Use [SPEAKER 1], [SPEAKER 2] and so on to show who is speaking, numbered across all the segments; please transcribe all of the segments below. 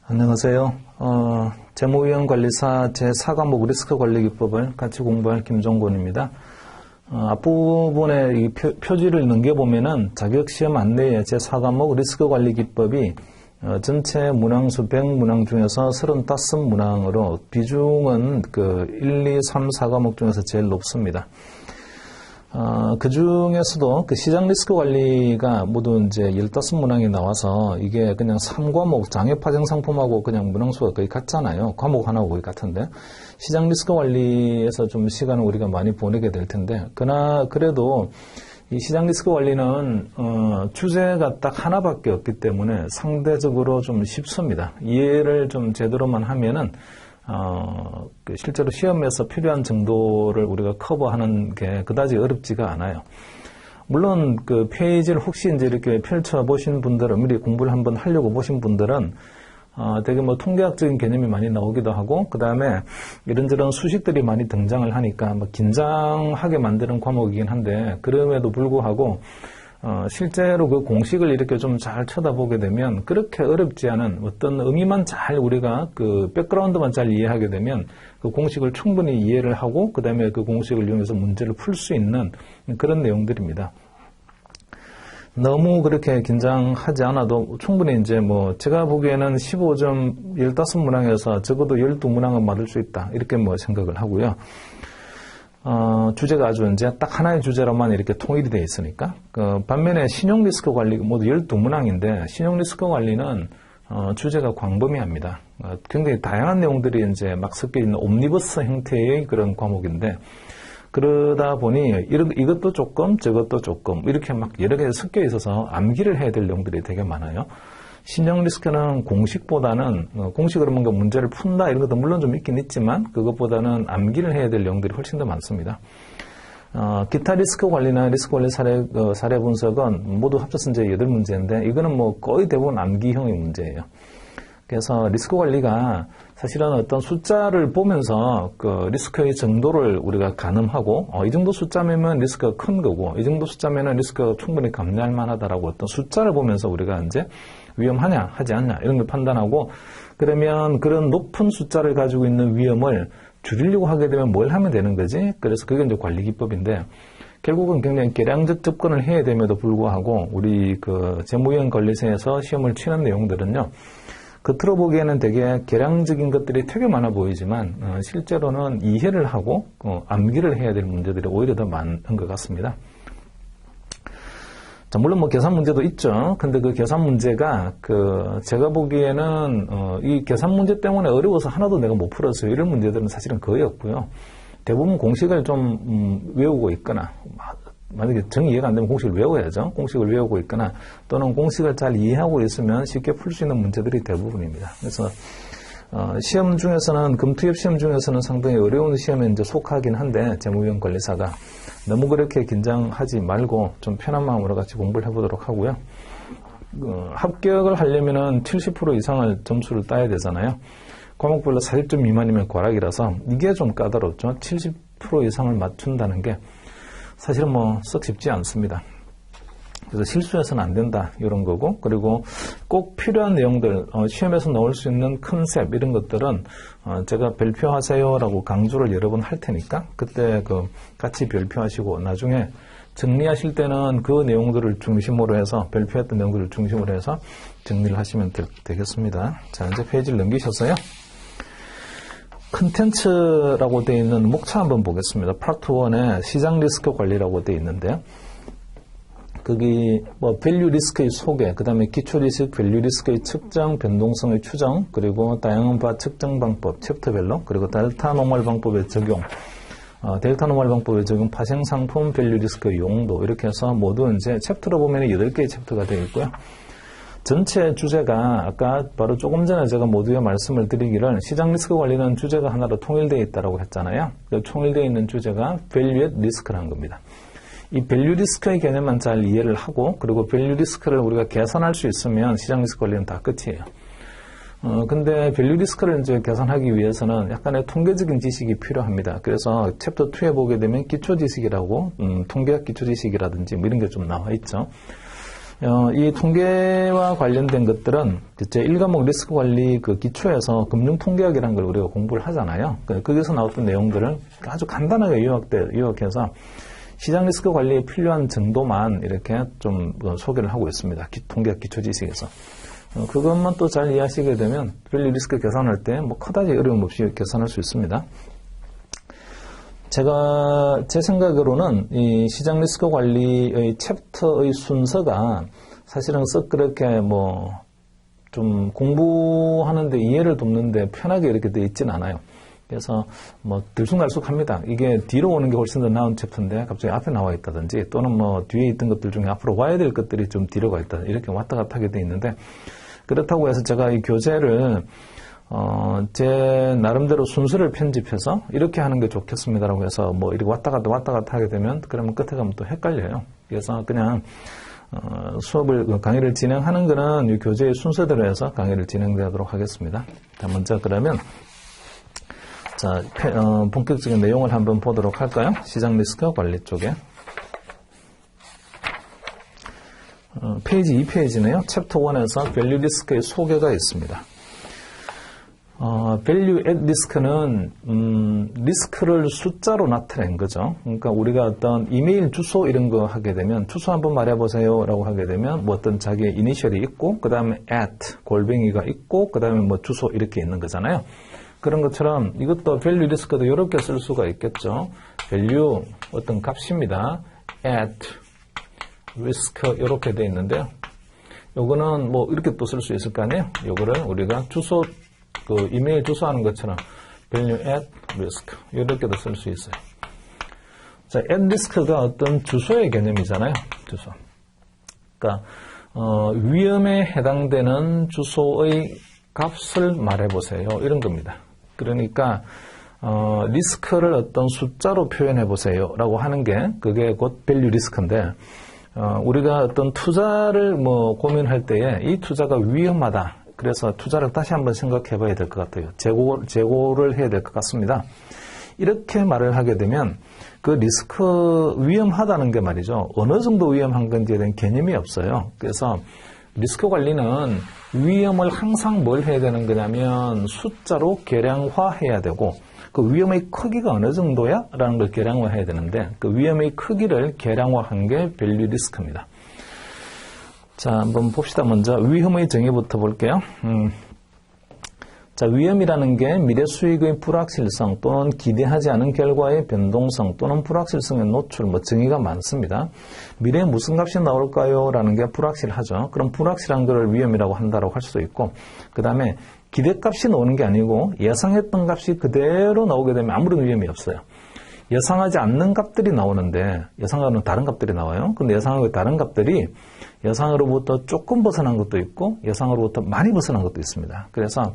[SPEAKER 1] 안녕하세요. 재무위원관리사 제4과목 리스크관리기법을 같이 공부할 김종곤입니다. 앞부분에 이 표지를 넘겨보면은 자격시험 안내에 제4과목 리스크관리기법이 전체 문항수 100문항 중에서 35문항으로 비중은 1, 2, 3, 4과목 중에서 제일 높습니다. 그 중에서도 시장 리스크 관리가 모두 이제 15문항이 나와서 이게 그냥 3과목 장외파생 상품하고 그냥 문항수가 거의 같잖아요. 과목 하나하고 거의 같은데. 시장 리스크 관리에서 좀 시간을 우리가 많이 보내게 될 텐데. 그래도 이 시장 리스크 관리는, 주제가 딱 하나밖에 없기 때문에 상대적으로 좀 쉽습니다. 이해를 좀 제대로만 하면은, 실제로 시험에서 필요한 정도를 우리가 커버하는 게 그다지 어렵지가 않아요. 물론 그 페이지를 혹시 이제 이렇게 펼쳐보신 분들은, 미리 공부를 한번 하려고 보신 분들은, 되게 뭐 통계학적인 개념이 많이 나오기도 하고, 그 다음에 이런저런 수식들이 많이 등장을 하니까 뭐 긴장하게 만드는 과목이긴 한데, 그럼에도 불구하고, 실제로 그 공식을 이렇게 좀 잘 쳐다보게 되면 그렇게 어렵지 않은 어떤 의미만 잘 우리가 그 백그라운드만 잘 이해하게 되면 그 공식을 충분히 이해를 하고 그 다음에 그 공식을 이용해서 문제를 풀 수 있는 그런 내용들입니다. 너무 그렇게 긴장하지 않아도 충분히 이제 뭐 제가 보기에는 15점 15문항에서 적어도 12문항은 맞을 수 있다. 이렇게 뭐 생각을 하고요. 주제가 아주 이제 딱 하나의 주제로만 이렇게 통일이 되어 있으니까. 반면에 신용 리스크 관리 모두 12문항인데 신용 리스크 관리는 주제가 광범위합니다. 굉장히 다양한 내용들이 이제 막 섞여 있는 옴니버스 형태의 그런 과목인데 그러다 보니 이것도 조금 저것도 조금 이렇게 막 여러 개 섞여 있어서 암기를 해야 될 내용들이 되게 많아요. 신용 리스크는 공식보다는 공식으로 뭔가 문제를 푼다 이런 것도 물론 좀 있긴 있지만 그것보다는 암기를 해야 될 내용들이 훨씬 더 많습니다. 기타 리스크 관리나 리스크 관리 사례 분석은 모두 합쳐서 이제 8문제인데 이거는 뭐 거의 대부분 암기형의 문제예요. 그래서 리스크 관리가 사실은 어떤 숫자를 보면서 그 리스크의 정도를 우리가 가늠하고 이 정도 숫자면 리스크가 큰 거고 이 정도 숫자면 리스크가 충분히 감내할 만하다라고 어떤 숫자를 보면서 우리가 이제 위험하냐 하지 않냐 이런 걸 판단하고 그러면 그런 높은 숫자를 가지고 있는 위험을 줄이려고 하게 되면 뭘 하면 되는 거지? 그래서 그게 이제 관리기법인데 결국은 굉장히 계량적 접근을 해야 됨에도 불구하고 우리 그 재무위원관리사에서 시험을 치는 내용들은요. 겉으로 보기에는 되게 계량적인 것들이 되게 많아 보이지만 실제로는 이해를 하고 암기를 해야 될 문제들이 오히려 더 많은 것 같습니다. 자, 물론 뭐 계산 문제도 있죠. 근데 그 계산 문제가 제가 보기에는 이 계산 문제 때문에 어려워서 하나도 내가 못 풀었어요. 이런 문제들은 사실은 거의 없고요. 대부분 공식을 좀 외우고 있거나 만약에 정 이해가 안 되면 공식을 외워야죠. 공식을 외우고 있거나 또는 공식을 잘 이해하고 있으면 쉽게 풀 수 있는 문제들이 대부분입니다. 그래서 시험 중에서는 금투협 시험 중에서는 상당히 어려운 시험에 이제 속하긴 한데 재무위원관리사가 너무 그렇게 긴장하지 말고 좀 편한 마음으로 같이 공부를 해보도록 하고요. 합격을 하려면은 70% 이상을 점수를 따야 되잖아요. 과목별로 40점 미만이면 과락이라서 이게 좀 까다롭죠. 70% 이상을 맞춘다는 게 사실은 뭐 썩 쉽지 않습니다. 그래서 실수해서는 안 된다 이런 거고 그리고 꼭 필요한 내용들 시험에서 나올 수 있는 컨셉 이런 것들은 제가 발표하세요라고 강조를 여러 번 할 테니까 그때 같이 발표하시고 나중에 정리하실 때는 그 내용들을 중심으로 해서 발표했던 내용들을 중심으로 해서 정리를 하시면 되겠습니다. 자 이제 페이지를 넘기셔서요. 컨텐츠라고 되어 있는 목차 한번 보겠습니다. 파트 1에 시장 리스크 관리라고 되어 있는데요. 거기 뭐 밸류 리스크의 소개, 그 다음에 기초 리스크, 밸류 리스크의 측정, 변동성의 추정, 그리고 다양한 바 측정 방법, 챕터별로, 그리고 델타 노멀 방법의 적용, 델타 노멀 방법의 적용, 파생 상품, 밸류 리스크의 용도 이렇게 해서 모두 이제 챕터로 보면 8개의 챕터가 되어 있고요. 전체 주제가 아까 바로 조금 전에 제가 모두에 말씀을 드리기를 시장 리스크 관리는 주제가 하나로 통일되어 있다고 했잖아요. 그 통일되어 있는 주제가 밸류앳 리스크라는 겁니다. 이 밸류 리스크의 개념만 잘 이해를 하고 그리고 밸류 리스크를 우리가 계산할 수 있으면 시장 리스크 관리는 다 끝이에요. 근데 밸류 리스크를 이제 계산하기 위해서는 약간의 통계적인 지식이 필요합니다. 그래서 챕터 2에 보게 되면 기초 지식이라고 통계학 기초 지식이라든지 뭐 이런 게 좀 나와 있죠. 이 통계와 관련된 것들은 제 1과목 리스크 관리 그 기초에서 금융통계학이라는 걸 우리가 공부를 하잖아요. 거기서 나왔던 내용들을 아주 간단하게 요약해서 시장 리스크 관리에 필요한 정도만 이렇게 좀 소개를 하고 있습니다. 통계학 기초 지식에서. 그것만 또 잘 이해하시게 되면 밸류 리스크 계산할 때 뭐 그다지 어려움 없이 계산할 수 있습니다. 제 생각으로는 이 시장 리스크 관리의 챕터의 순서가 사실은 썩 그렇게 좀 공부하는데 이해를 돕는데 편하게 이렇게 되어 있진 않아요. 그래서 들쑥날쑥합니다. 이게 뒤로 오는 게 훨씬 더 나은 챕터인데 갑자기 앞에 나와 있다든지 또는 뒤에 있던 것들 중에 앞으로 와야 될 것들이 좀 뒤로 가 있다. 이렇게 왔다 갔다 하게 되어 있는데 그렇다고 해서 제가 이 교재를 제 나름대로 순서를 편집해서 이렇게 하는 게 좋겠습니다라고 해서 이렇게 왔다 갔다 하게 되면 그러면 끝에 가면 또 헷갈려요. 그래서 그냥 강의를 진행하는 거는 이 교재의 순서대로 해서 강의를 진행하도록 하겠습니다. 자, 먼저 그러면 본격적인 내용을 한번 보도록 할까요? 시장 리스크 관리 쪽에. 페이지 2페이지네요. 챕터 1에서 밸류 리스크의 소개가 있습니다. value at risk는 리스크를 숫자로 나타낸 거죠. 그러니까 우리가 어떤 이메일 주소 이런 거 하게 되면 주소 한번 말해보세요 라고 하게 되면 어떤 자기의 이니셜이 있고 그 다음에 at 골뱅이가 있고 그 다음에 주소 이렇게 있는 거잖아요. 그런 것처럼 이것도 value 리스크도 이렇게 쓸 수가 있겠죠. value 어떤 값입니다. at risk 이렇게 돼 있는데요. 요거는 이렇게 또 쓸 수 있을 거 아니에요. 요거를 우리가 주소 이메일 주소하는 것처럼 value at risk 이렇게도 쓸 수 있어요. 자, at risk가 어떤 주소의 개념이잖아요. 주소. 그러니까 위험에 해당되는 주소의 값을 말해보세요. 이런 겁니다. 그러니까 리스크를 어떤 숫자로 표현해보세요 라고 하는 게 그게 곧 value 리스크인데 우리가 어떤 투자를 고민할 때에 이 투자가 위험하다. 그래서 투자를 다시 한번 생각해 봐야 될 것 같아요. 재고를 해야 될 것 같습니다. 이렇게 말을 하게 되면 그 리스크 위험하다는 게 말이죠. 어느 정도 위험한 건지에 대한 개념이 없어요. 그래서 리스크 관리는 위험을 항상 뭘 해야 되는 거냐면 숫자로 계량화해야 되고 그 위험의 크기가 어느 정도야? 라는 걸 계량화해야 되는데 그 위험의 크기를 계량화한 게 밸류 리스크입니다. 자, 한번 봅시다. 먼저 위험의 정의부터 볼게요. 자, 위험이라는 게 미래 수익의 불확실성 또는 기대하지 않은 결과의 변동성 또는 불확실성의 노출, 정의가 많습니다. 미래에 무슨 값이 나올까요? 라는 게 불확실하죠. 그럼 불확실한 것을 위험이라고 한다고 할 수도 있고, 그 다음에 기대값이 나오는 게 아니고 예상했던 값이 그대로 나오게 되면 아무런 위험이 없어요. 예상하지 않는 값들이 나오는데 예상하고는 다른 값들이 나와요. 근데 예상하고 다른 값들이 예상으로부터 조금 벗어난 것도 있고 예상으로부터 많이 벗어난 것도 있습니다. 그래서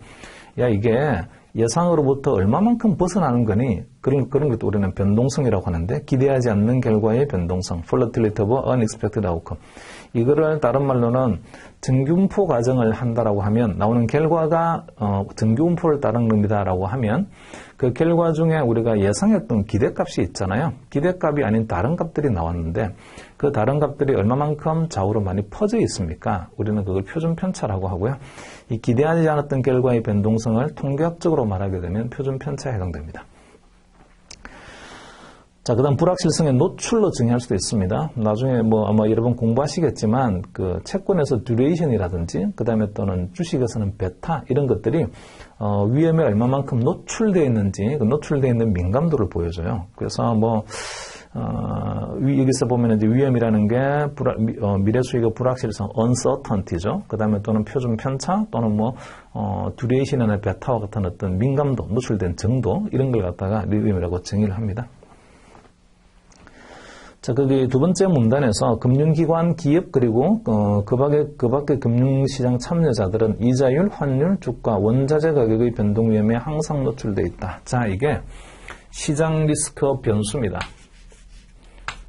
[SPEAKER 1] 이게 예상으로부터 얼마만큼 벗어나는 거니 그런 것도 우리는 변동성이라고 하는데 기대하지 않는 결과의 변동성 volatility of unexpected outcome 이거를 다른 말로는 정규분포 과정을 한다라고 하면 나오는 결과가 정규분포를 따른 겁니다라고 하면 그 결과 중에 우리가 예상했던 기대값이 있잖아요. 기대값이 아닌 다른 값들이 나왔는데 그 다른 값들이 얼마만큼 좌우로 많이 퍼져 있습니까? 우리는 그걸 표준 편차라고 하고요. 이 기대하지 않았던 결과의 변동성을 통계학적으로 말하게 되면 표준 편차에 해당됩니다. 자, 그 다음 불확실성의 노출로 정의할 수도 있습니다. 나중에 아마 여러분 공부하시겠지만 그 채권에서 듀레이션이라든지 그 다음에 또는 주식에서는 베타 이런 것들이 위험에 얼마만큼 노출되어 있는지 그 노출되어 있는 민감도를 보여줘요. 그래서 여기서 보면 이제 위험이라는 게 미래 수익의 불확실성 uncertainty죠. 그 다음에 또는 표준 편차 또는 듀레이션이나 베타와 같은 어떤 민감도 노출된 정도 이런 걸 갖다가 위험이라고 정의를 합니다. 자, 거기 두 번째 문단에서 금융기관, 기업 그리고 그 밖의 금융시장 참여자들은 이자율, 환율, 주가, 원자재 가격의 변동 위험에 항상 노출되어 있다. 자, 이게 시장 리스크 변수입니다.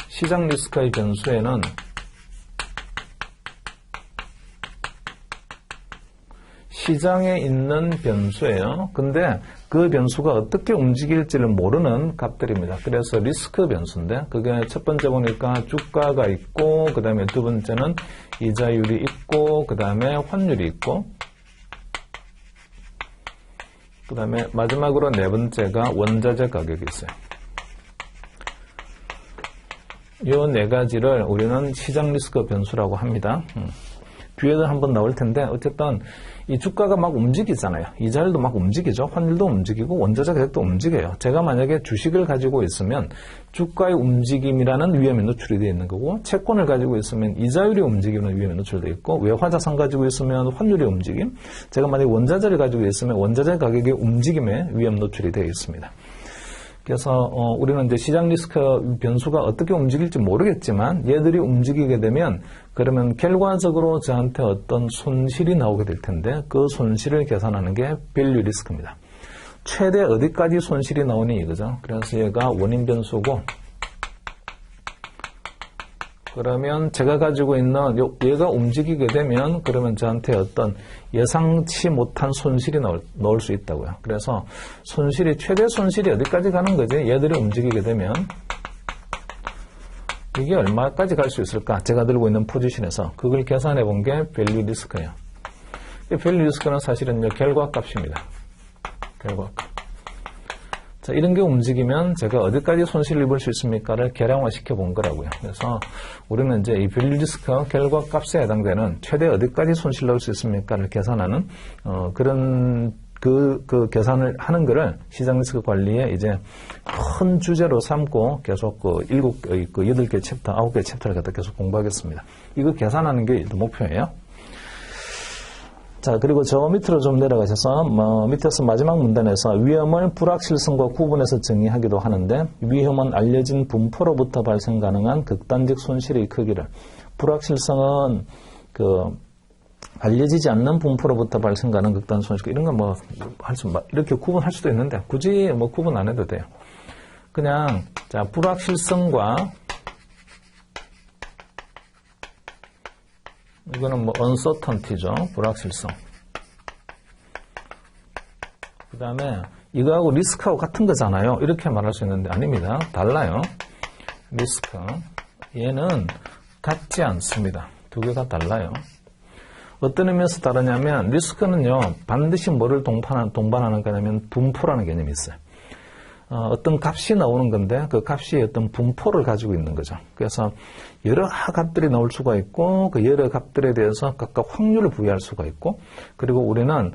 [SPEAKER 1] 시장 리스크의 변수에는 시장에 있는 변수예요. 근데 그 변수가 어떻게 움직일지를 모르는 값들입니다. 그래서 리스크 변수인데 그게 첫 번째 보니까 주가가 있고 그 다음에 두 번째는 이자율이 있고 그 다음에 환율이 있고 그 다음에 마지막으로 네 번째가 원자재 가격이 있어요. 이 네 가지를 우리는 시장 리스크 변수라고 합니다. 뒤에도 한번 나올 텐데 어쨌든 이 주가가 막 움직이잖아요. 이자율도 막 움직이죠. 환율도 움직이고 원자재 가격도 움직여요. 제가 만약에 주식을 가지고 있으면 주가의 움직임이라는 위험에 노출이 되어 있는 거고 채권을 가지고 있으면 이자율이 움직이는 위험에 노출되어 있고 외화자산 가지고 있으면 환율의 움직임 제가 만약에 원자재를 가지고 있으면 원자재 가격의 움직임에 위험 노출이 되어 있습니다. 그래서 우리는 이제 시장 리스크 변수가 어떻게 움직일지 모르겠지만 얘들이 움직이게 되면 그러면 결과적으로 저한테 어떤 손실이 나오게 될 텐데 그 손실을 계산하는 게 밸류 리스크입니다. 최대 어디까지 손실이 나오니 이거죠. 그래서 얘가 원인 변수고 그러면 제가 가지고 있는 얘가 움직이게 되면 그러면 저한테 어떤 예상치 못한 손실이 나올 수 있다고요. 그래서 최대 손실이 어디까지 가는 거지? 얘들이 움직이게 되면 이게 얼마까지 갈 수 있을까? 제가 들고 있는 포지션에서 그걸 계산해 본 게 밸류 리스크예요. 밸류 리스크는 사실은 결과값입니다. 결과값. 자, 이런 게 움직이면 제가 어디까지 손실을 입을 수 있습니까를 계량화시켜 본 거라고요. 그래서 우리는 이제 이 밸류 리스크 결과값에 해당되는 최대 어디까지 손실을 넣을 수 있습니까를 계산하는 그런 그 계산을 하는 거를 시장 리스크 관리에 이제 큰 주제로 삼고 계속 8개 챕터, 9개 챕터를 갖다 계속 공부하겠습니다. 이거 계산하는 게 목표예요. 자, 그리고 저 밑으로 좀 내려가셔서 밑에서 마지막 문단에서 위험을 불확실성과 구분해서 정의하기도 하는데 위험은 알려진 분포로부터 발생 가능한 극단적 손실의 크기를 불확실성은 알려지지 않는 분포로부터 발생 가능한 극단 손실 이런 건 이렇게 구분할 수도 있는데 굳이 구분 안 해도 돼요. 그냥 자 불확실성과 이거는 uncertainty죠. 불확실성. 그 다음에 이거하고 리스크하고 같은 거잖아요. 이렇게 말할 수 있는데 아닙니다. 달라요. 리스크. 얘는 같지 않습니다. 두 개가 달라요. 어떤 의미에서 다르냐면 리스크는요. 반드시 뭐를 동반하는 거냐면 분포라는 개념이 있어요. 어떤 값이 나오는 건데 그 값이 어떤 분포를 가지고 있는 거죠. 그래서 여러 값들이 나올 수가 있고 그 여러 값들에 대해서 각각 확률을 부여할 수가 있고 그리고 우리는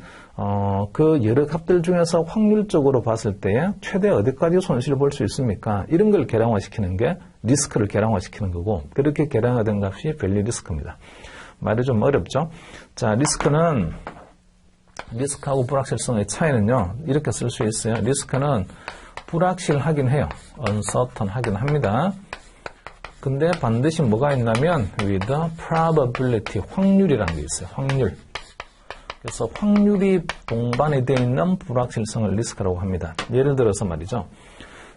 [SPEAKER 1] 그 여러 값들 중에서 확률적으로 봤을 때 최대 어디까지 손실을 볼 수 있습니까? 이런 걸 계량화시키는 게 리스크를 계량화시키는 거고 그렇게 계량화된 값이 밸류 리스크입니다. 말이 좀 어렵죠? 자, 리스크하고 불확실성의 차이는요. 이렇게 쓸 수 있어요. 리스크는 불확실하긴 해요. uncertain 하긴 합니다. 근데 반드시 뭐가 있냐면 with probability, 확률이라는 게 있어요. 확률. 그래서 확률이 동반이 되어 있는 불확실성을 리스크라고 합니다. 예를 들어서 말이죠.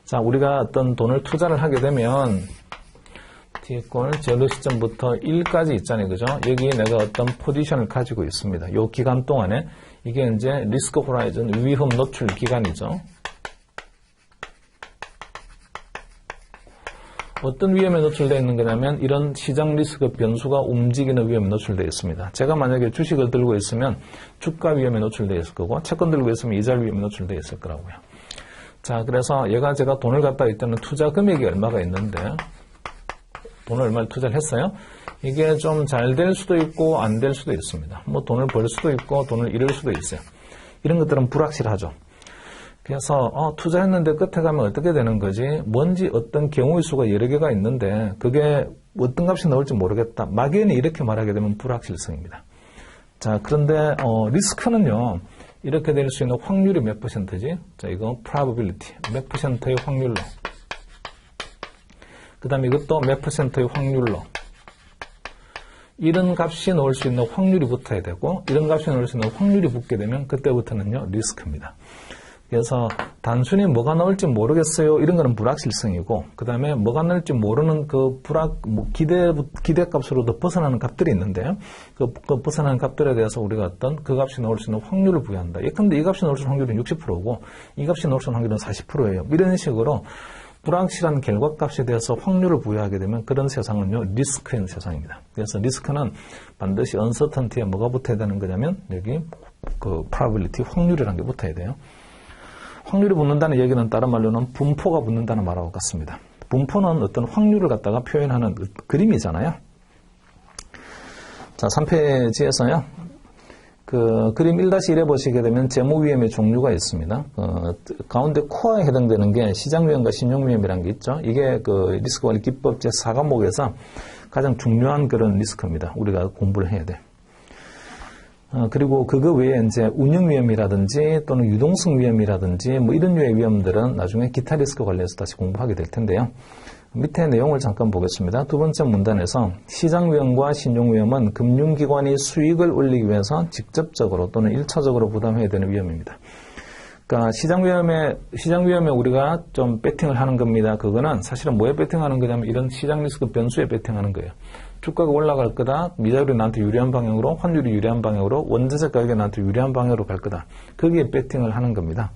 [SPEAKER 1] 자, 우리가 어떤 돈을 투자를 하게 되면 T권 제로 시점부터 1까지 있잖아요. 그죠? 여기 내가 어떤 포지션을 가지고 있습니다. 이 기간 동안에 이게 이제 리스크 호라이즌 위험 노출 기간이죠. 어떤 위험에 노출되어 있는 거냐면 이런 시장 리스크 변수가 움직이는 위험에 노출되어 있습니다. 제가 만약에 주식을 들고 있으면 주가 위험에 노출되어 있을 거고 채권 들고 있으면 이자 위험에 노출되어 있을 거라고요. 자, 그래서 제가 돈을 갖다 있다는 투자 금액이 얼마가 있는데 돈을 얼마를 투자를 했어요? 이게 좀 잘 될 수도 있고 안 될 수도 있습니다. 돈을 벌 수도 있고 돈을 잃을 수도 있어요. 이런 것들은 불확실하죠. 그래서 투자했는데 끝에 가면 어떻게 되는 거지? 뭔지 어떤 경우의 수가 여러 개가 있는데 그게 어떤 값이 나올지 모르겠다. 막연히 이렇게 말하게 되면 불확실성입니다. 자, 그런데 리스크는요. 이렇게 될 수 있는 확률이 몇 %지? 자, 이거 probability. 몇 %의 확률로. 그 다음에 이것도 몇 %의 확률로. 이런 값이 나올 수 있는 확률이 붙어야 되고 이런 값이 나올 수 있는 확률이 붙게 되면 그때부터는요. 리스크입니다. 그래서 단순히 뭐가 나올지 모르겠어요. 이런 거는 불확실성이고, 그 다음에 뭐가 나올지 모르는 그 기대값으로도 벗어나는 값들이 있는데요. 그 벗어나는 값들에 대해서 우리가 어떤 그 값이 나올 수 있는 확률을 부여한다. 예컨대 이 값이 나올 수 있는 확률은 60%고, 이 값이 나올 수 있는 확률은 40%예요. 이런 식으로 불확실한 결과값에 대해서 확률을 부여하게 되면 그런 세상은요, 리스크인 세상입니다. 그래서 리스크는 반드시 uncertainty에 뭐가 붙어야 되는 거냐면, 여기 그 probability, 확률이라는 게 붙어야 돼요. 확률이 붙는다는 얘기는 다른 말로는 분포가 붙는다는 말하고 같습니다. 분포는 어떤 확률을 갖다가 표현하는 그림이잖아요. 자, 3페이지에서요. 그 그림 1-1에 보시게 되면 재무위험의 종류가 있습니다. 가운데 코어에 해당되는 게 시장위험과 신용위험이라는 게 있죠. 이게 그 리스크관리 기법 제4과목에서 가장 중요한 그런 리스크입니다. 우리가 공부를 해야 돼. 그리고 그거 외에 이제 운영위험이라든지 또는 유동성 위험이라든지 뭐 이런 류의 위험들은 나중에 기타 리스크 관련해서 다시 공부하게 될 텐데요. 밑에 내용을 잠깐 보겠습니다. 두 번째 문단에서 시장위험과 신용위험은 금융기관이 수익을 올리기 위해서 직접적으로 또는 1차적으로 부담해야 되는 위험입니다. 그러니까 시장위험에 우리가 좀 배팅을 하는 겁니다. 그거는 사실은 뭐에 배팅하는 거냐면 이런 시장 리스크 변수에 배팅하는 거예요. 주가가 올라갈 거다. 미자율이 나한테 유리한 방향으로, 환율이 유리한 방향으로, 원자재 가격이 나한테 유리한 방향으로 갈 거다. 거기에 배팅을 하는 겁니다.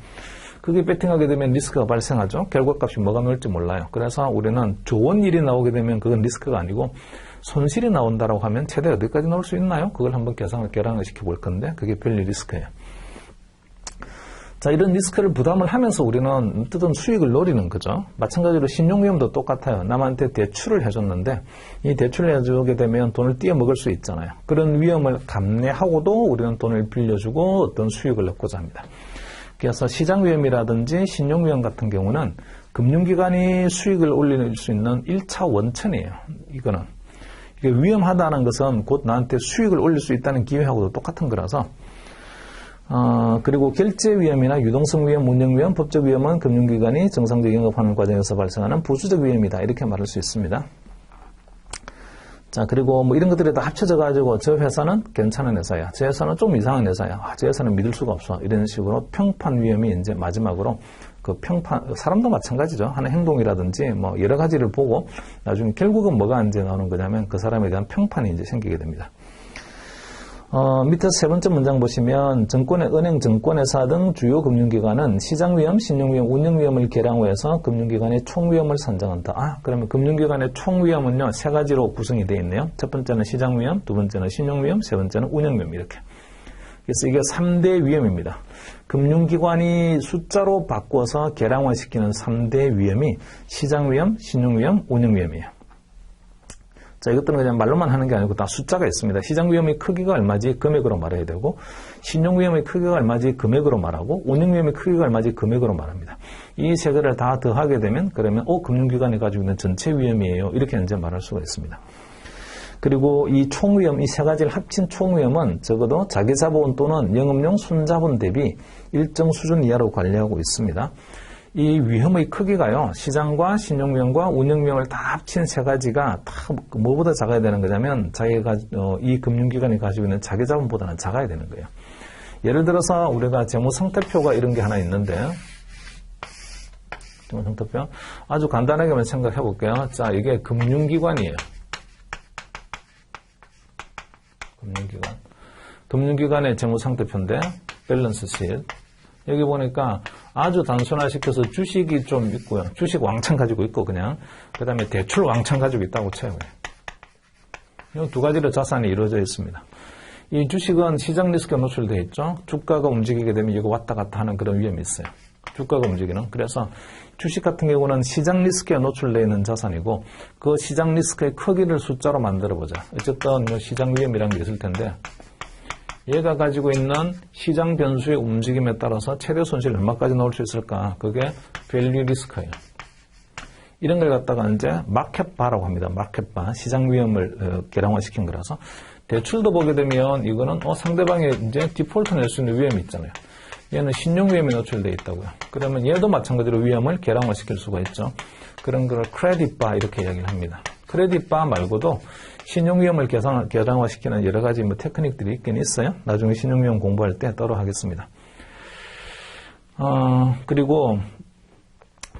[SPEAKER 1] 그게 배팅하게 되면 리스크가 발생하죠. 결과값이 뭐가 나올지 몰라요. 그래서 우리는 좋은 일이 나오게 되면 그건 리스크가 아니고 손실이 나온다라고 하면 최대 어디까지 나올 수 있나요? 그걸 한번 계량을 시켜볼 건데 그게 별리 리스크예요. 자, 이런 리스크를 부담을 하면서 우리는 어떤 수익을 노리는 거죠. 마찬가지로 신용위험도 똑같아요. 남한테 대출을 해줬는데 이 대출을 해주게 되면 돈을 띄어먹을 수 있잖아요. 그런 위험을 감내하고도 우리는 돈을 빌려주고 어떤 수익을 얻고자 합니다. 그래서 시장위험이라든지 신용위험 같은 경우는 금융기관이 수익을 올릴 수 있는 1차 원천이에요. 이거는. 이게 위험하다는 것은 곧 나한테 수익을 올릴 수 있다는 기회하고도 똑같은 거라서 그리고 결제위험이나 유동성 위험, 운영위험, 법적 위험은 금융기관이 정상적 영업하는 과정에서 발생하는 부수적 위험이다. 이렇게 말할 수 있습니다. 자, 그리고 뭐 이런 것들이 다 합쳐져가지고 저 회사는 괜찮은 회사야. 저 회사는 좀 이상한 회사야. 저 회사는 믿을 수가 없어. 이런 식으로 평판 위험이 이제 마지막으로 그 평판, 사람도 마찬가지죠. 하는 행동이라든지 뭐 여러 가지를 보고 나중에 결국은 뭐가 이제 나오는 거냐면 그 사람에 대한 평판이 이제 생기게 됩니다. 밑에서 세 번째 문장 보시면 은행, 증권회사 등 주요 금융기관은 시장위험, 신용위험, 운영위험을 계량해서 금융기관의 총위험을 산정한다. 그러면 금융기관의 총위험은요, 세 가지로 구성이 되어 있네요. 첫 번째는 시장위험, 두 번째는 신용위험, 세 번째는 운영위험 이렇게. 그래서 이게 3대 위험입니다. 금융기관이 숫자로 바꿔서 계량화시키는 3대 위험이 시장위험, 신용위험, 운영위험이에요. 자, 이것들은 그냥 말로만 하는 게 아니고 다 숫자가 있습니다. 시장위험의 크기가 얼마지 금액으로 말해야 되고, 신용위험의 크기가 얼마지 금액으로 말하고, 운영위험의 크기가 얼마지 금액으로 말합니다. 이 세 개를 다 더하게 되면, 그러면, 금융기관이 가지고 있는 전체 위험이에요. 이렇게 이제 말할 수가 있습니다. 그리고 이 총위험, 이 세 가지를 합친 총위험은 적어도 자기자본 또는 영업용 순자본 대비 일정 수준 이하로 관리하고 있습니다. 이 위험의 크기가요, 시장과 신용위험과 운영위험을 다 합친 세 가지가 다 뭐보다 작아야 되는 거냐면, 이 금융기관이 가지고 있는 자기자본보다는 작아야 되는 거예요. 예를 들어서 우리가 재무상태표가 이런 게 하나 있는데, 재무상태표 아주 간단하게만 생각해 볼게요. 자, 이게 금융기관이에요. 금융기관의 재무상태표인데, 밸런스 실. 여기 보니까 아주 단순화시켜서 주식이 좀 있고요. 주식 왕창 가지고 있고 그냥. 그 다음에 대출 왕창 가지고 있다고 쳐요. 이 두 가지로 자산이 이루어져 있습니다. 이 주식은 시장 리스크에 노출되어 있죠. 주가가 움직이게 되면 이거 왔다 갔다 하는 그런 위험이 있어요. 주가가 움직이는. 그래서 주식 같은 경우는 시장 리스크에 노출되어 있는 자산이고 그 시장 리스크의 크기를 숫자로 만들어보자. 어쨌든 뭐 시장 위험이라는 게 있을 텐데 얘가 가지고 있는 시장 변수의 움직임에 따라서 최대 손실 얼마까지 나올 수 있을까? 그게 밸류 리스크예요. 이런 걸 갖다가 이제 마켓바라고 합니다. 마켓바. 시장 위험을 계량화시킨 거라서. 대출도 보게 되면 이거는 상대방이 이제 디폴트 낼 수 있는 위험이 있잖아요. 얘는 신용 위험에 노출되어 있다고요. 그러면 얘도 마찬가지로 위험을 계량화시킬 수가 있죠. 그런 걸 크레딧바 이렇게 이야기를 합니다. 크레딧바 말고도 신용위험을 계량화시키는 여러 가지 테크닉들이 있긴 있어요. 나중에 신용위험 공부할 때 따로 하겠습니다. 그리고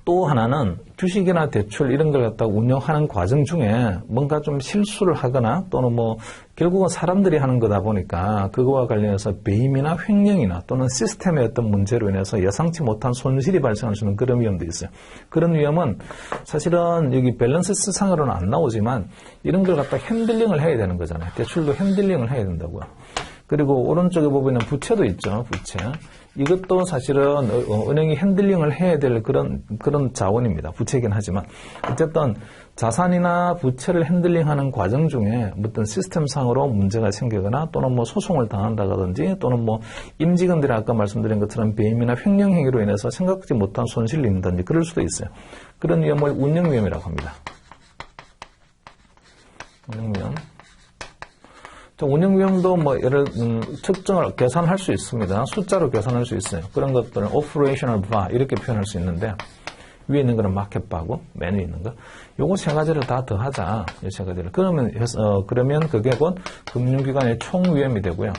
[SPEAKER 1] 또 하나는 주식이나 대출 이런 걸 갖다가 운영하는 과정 중에 뭔가 좀 실수를 하거나 또는 뭐 결국은 사람들이 하는 거다 보니까 그거와 관련해서 배임이나 횡령이나 또는 시스템의 어떤 문제로 인해서 예상치 못한 손실이 발생할 수 있는 그런 위험도 있어요. 그런 위험은 사실은 여기 밸런스 상으로는 안 나오지만 이런 걸 갖다 핸들링을 해야 되는 거잖아요. 대출도 핸들링을 해야 된다고요. 그리고 오른쪽에 보면 부채도 있죠. 부채. 이것도 사실은 은행이 핸들링을 해야 될 그런 자원입니다. 부채이긴 하지만. 어쨌든 자산이나 부채를 핸들링하는 과정 중에 어떤 시스템상으로 문제가 생기거나 또는 뭐 소송을 당한다든지 또는 뭐 임직원들이 아까 말씀드린 것처럼 배임이나 횡령 행위로 인해서 생각지 못한 손실을 입는다든지 그럴 수도 있어요. 그런 위험을 운영위험이라고 합니다. 운영위험. 운영위험도 뭐 예를 측정을 계산할 수 있습니다. 숫자로 계산할 수 있어요. 그런 것들은 operational bar 이렇게 표현할 수 있는데 위에 있는 거는 마켓 바고 맨 위에 있는 거. 요거 세 가지를 다 더하자. 이 세 가지를. 그러면 그게 곧 금융기관의 총위험이 되고요.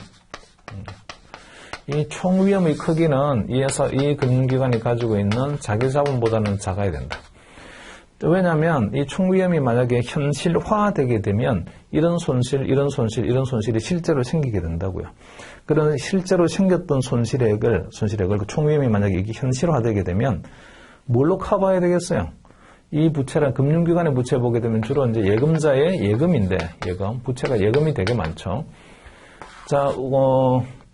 [SPEAKER 1] 이 총위험의 크기는 이 금융기관이 가지고 있는 자기자본보다는 작아야 된다. 왜냐하면 이 총위험이 만약에 현실화되게 되면 이런 손실이 실제로 생기게 된다고요. 그런 실제로 생겼던 손실액을 그 총위험이 만약에 이게 현실화되게 되면 뭘로 커버해야 되겠어요? 이 부채란 금융기관의 부채 보게 되면 주로 이제 예금자의 예금인데 부채가 예금이 되게 많죠. 자,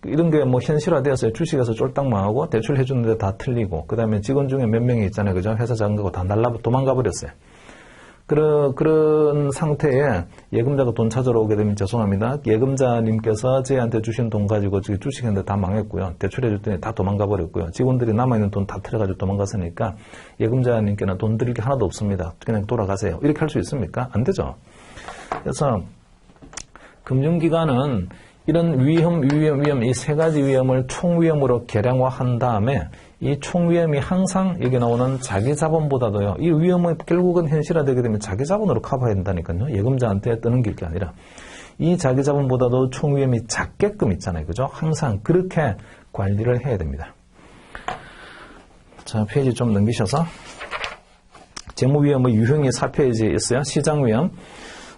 [SPEAKER 1] 이런 게 뭐 현실화되었어요. 주식에서 쫄딱 망하고 대출 해주는데 다 틀리고 그 다음에 직원 중에 몇 명이 있잖아요. 그죠? 회사 작은 거고 다 도망가 버렸어요. 그런 상태에 예금자가 돈 찾으러 오게 되면 죄송합니다. 예금자님께서 저희한테 주신 돈 가지고 주식했는데 다 망했고요. 대출해줬더니 다 도망가 버렸고요. 직원들이 남아있는 돈 다 틀어가지고 도망갔으니까 예금자님께는 돈 드릴 게 하나도 없습니다. 그냥 돌아가세요. 이렇게 할 수 있습니까? 안 되죠. 그래서 금융기관은 이런 위험, 이 세 가지 위험을 총위험으로 계량화한 다음에 이 총위험이 항상 여기 나오는 자기자본보다도요. 이 위험은 결국은 현실화되게 되면 자기자본으로 커버해야 된다니까요. 예금자한테 뜨는 게 아니라 이 자기자본보다도 총위험이 작게끔 있잖아요. 그죠? 항상 그렇게 관리를 해야 됩니다. 자, 페이지 좀 넘기셔서 재무위험의 유형이 4페이지에 있어요. 시장위험.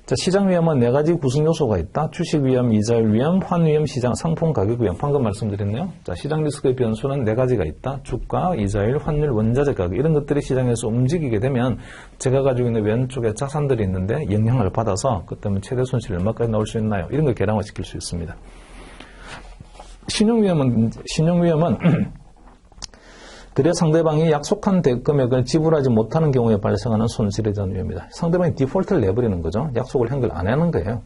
[SPEAKER 1] 자, 시장위험은 네 가지 구성 요소가 있다. 주식위험, 이자율 위험, 환위험, 시장 상품 가격 위험. 방금 말씀드렸네요. 자, 시장 리스크의 변수는 네 가지가 있다. 주가, 이자율, 환율, 원자재 가격. 이런 것들이 시장에서 움직이게 되면 제가 가지고 있는 왼쪽에 자산들이 있는데 영향을 받아서 그 때문에 최대 손실이 얼마까지 나올 수 있나요? 이런 걸 계량화시킬 수 있습니다. 신용위험은 그래 상대방이 약속한 금액을 지불하지 못하는 경우에 발생하는 손실에 대한 위험입니다. 상대방이 디폴트를 내버리는 거죠. 약속을 한 걸 안 하는 거예요.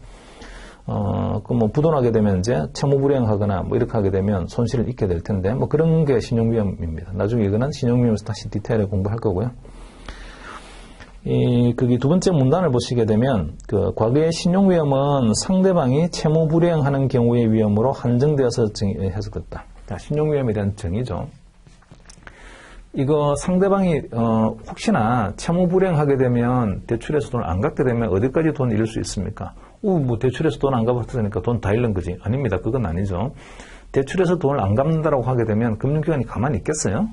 [SPEAKER 1] 부도나게 되면 이제 채무불이행하거나 뭐 이렇게 하게 되면 손실을 입게 될 텐데 뭐 그런 게 신용위험입니다. 나중에 이거는 신용위험에서 다시 디테일에 공부할 거고요. 그게 두 번째 문단을 보시게 되면 과거의 신용위험은 상대방이 채무불이행하는 경우의 위험으로 한정되어서 해석됐다. 자, 신용위험에 대한 정의죠. 이거 상대방이 혹시나 채무불이행하게 되면 대출해서 돈을 안 갚게 되면 어디까지 돈 잃을 수 있습니까? 뭐 대출해서 돈 안 갚았으니까 돈 다 잃는 거지. 아닙니다. 그건 아니죠. 대출해서 돈을 안 갚는다고 하게 되면 금융기관이 가만히 있겠어요?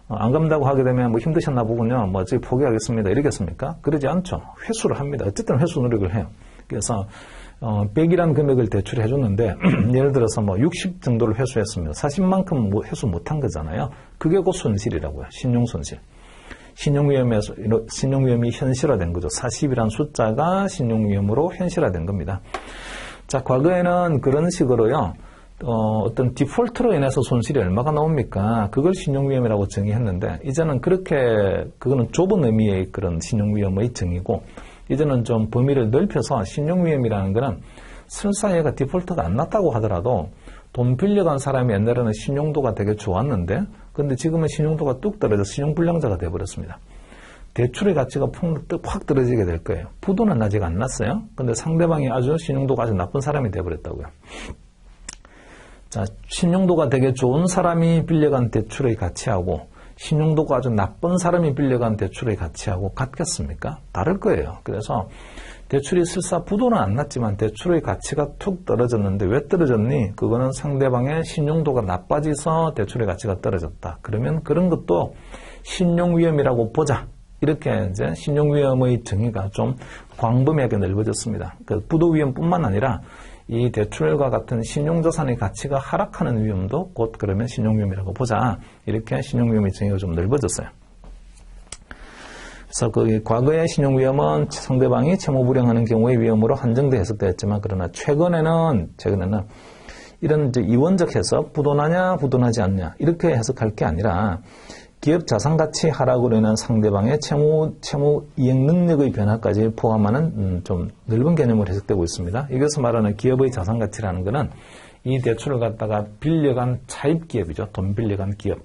[SPEAKER 1] 안 갚는다고 하게 되면 뭐 힘드셨나 보군요. 뭐 저희 포기하겠습니다. 이러겠습니까? 그러지 않죠. 회수를 합니다. 어쨌든 회수 노력을 해요. 그래서 100이라는 금액을 대출해 줬는데 예를 들어서 뭐 60 정도를 회수했으면 40만큼 뭐 회수 못한 거잖아요. 그게 곧 손실이라고요. 신용손실. 신용위험이 현실화된 거죠. 40이라는 숫자가 신용위험으로 현실화된 겁니다. 자, 과거에는 그런 식으로요. 어떤 디폴트로 인해서 손실이 얼마가 나옵니까? 그걸 신용위험이라고 정의했는데 이제는 그거는 좁은 의미의 그런 신용위험의 정의고 이제는 좀 범위를 넓혀서 신용위험이라는 거는 설사 얘가 디폴트가 안 났다고 하더라도 돈 빌려간 사람이 옛날에는 신용도가 되게 좋았는데 근데 지금은 신용도가 뚝 떨어져서 신용불량자가 되어버렸습니다. 대출의 가치가 확 떨어지게 될 거예요. 부도는 아직 안 났어요. 근데 상대방이 신용도가 아주 나쁜 사람이 되어버렸다고요. 자, 신용도가 되게 좋은 사람이 빌려간 대출의 가치하고 신용도가 아주 나쁜 사람이 빌려간 대출의 가치하고 같겠습니까? 다를 거예요. 그래서 대출이 설사 부도는 안 났지만 대출의 가치가 툭 떨어졌는데 왜 떨어졌니? 그거는 상대방의 신용도가 나빠져서 대출의 가치가 떨어졌다. 그러면 그런 것도 신용위험이라고 보자. 이렇게 이제 신용위험의 정의가 좀 광범위하게 넓어졌습니다. 그 부도위험뿐만 아니라 이 대출과 같은 신용자산의 가치가 하락하는 위험도 곧 그러면 신용위험이라고 보자. 이렇게 신용위험의 정의가 좀 넓어졌어요. 그래서 그 과거의 신용위험은 상대방이 채무 불량하는 경우의 위험으로 한정돼 해석되었지만 그러나 최근에는 이런 이제 이원적 해석, 부도나냐 부도나지 않냐 이렇게 해석할 게 아니라 기업 자산 가치 하락으로 인한 상대방의 채무 이행 능력의 변화까지 포함하는 좀 넓은 개념으로 해석되고 있습니다. 여기서 말하는 기업의 자산 가치라는 것은 이 대출을 갖다가 빌려간 차입 기업이죠. 돈 빌려간 기업.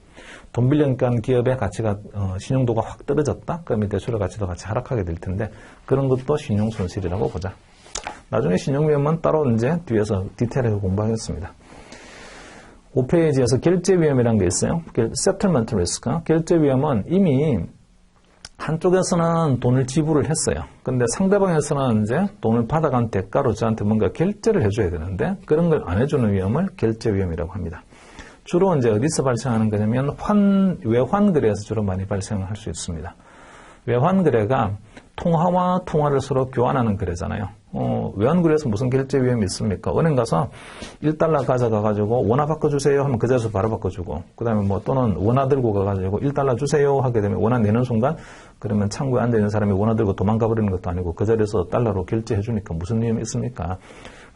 [SPEAKER 1] 돈 빌려간 기업의 가치가 신용도가 확 떨어졌다. 그러면 대출의 가치도 같이 하락하게 될 텐데 그런 것도 신용 손실이라고 보자. 나중에 신용위험은 따로 이제 뒤에서 디테일하게 공부하겠습니다. 5페이지에서 결제 위험이라는 게 있어요. settlement risk. 결제 위험은 이미 한쪽에서는 돈을 지불을 했어요. 근데 상대방에서는 이제 돈을 받아간 대가로 저한테 뭔가 결제를 해줘야 되는데 그런 걸 안 해주는 위험을 결제 위험이라고 합니다. 주로 이제 어디서 발생하는 거냐면 외환거래에서 주로 많이 발생을 할 수 있습니다. 외환거래가 통화와 통화를 서로 교환하는 거래잖아요. 외환거래에서 무슨 결제 위험이 있습니까? 은행 가서 1달러 가져가가지고 원화 바꿔주세요 하면 그 자리에서 바로 바꿔주고, 그 다음에 또는 원화 들고 가가지고 1달러 주세요 하게 되면 원화 내는 순간 그러면 창구에 앉아있는 사람이 원화 들고 도망가 버리는 것도 아니고 그 자리에서 달러로 결제해주니까 무슨 위험이 있습니까?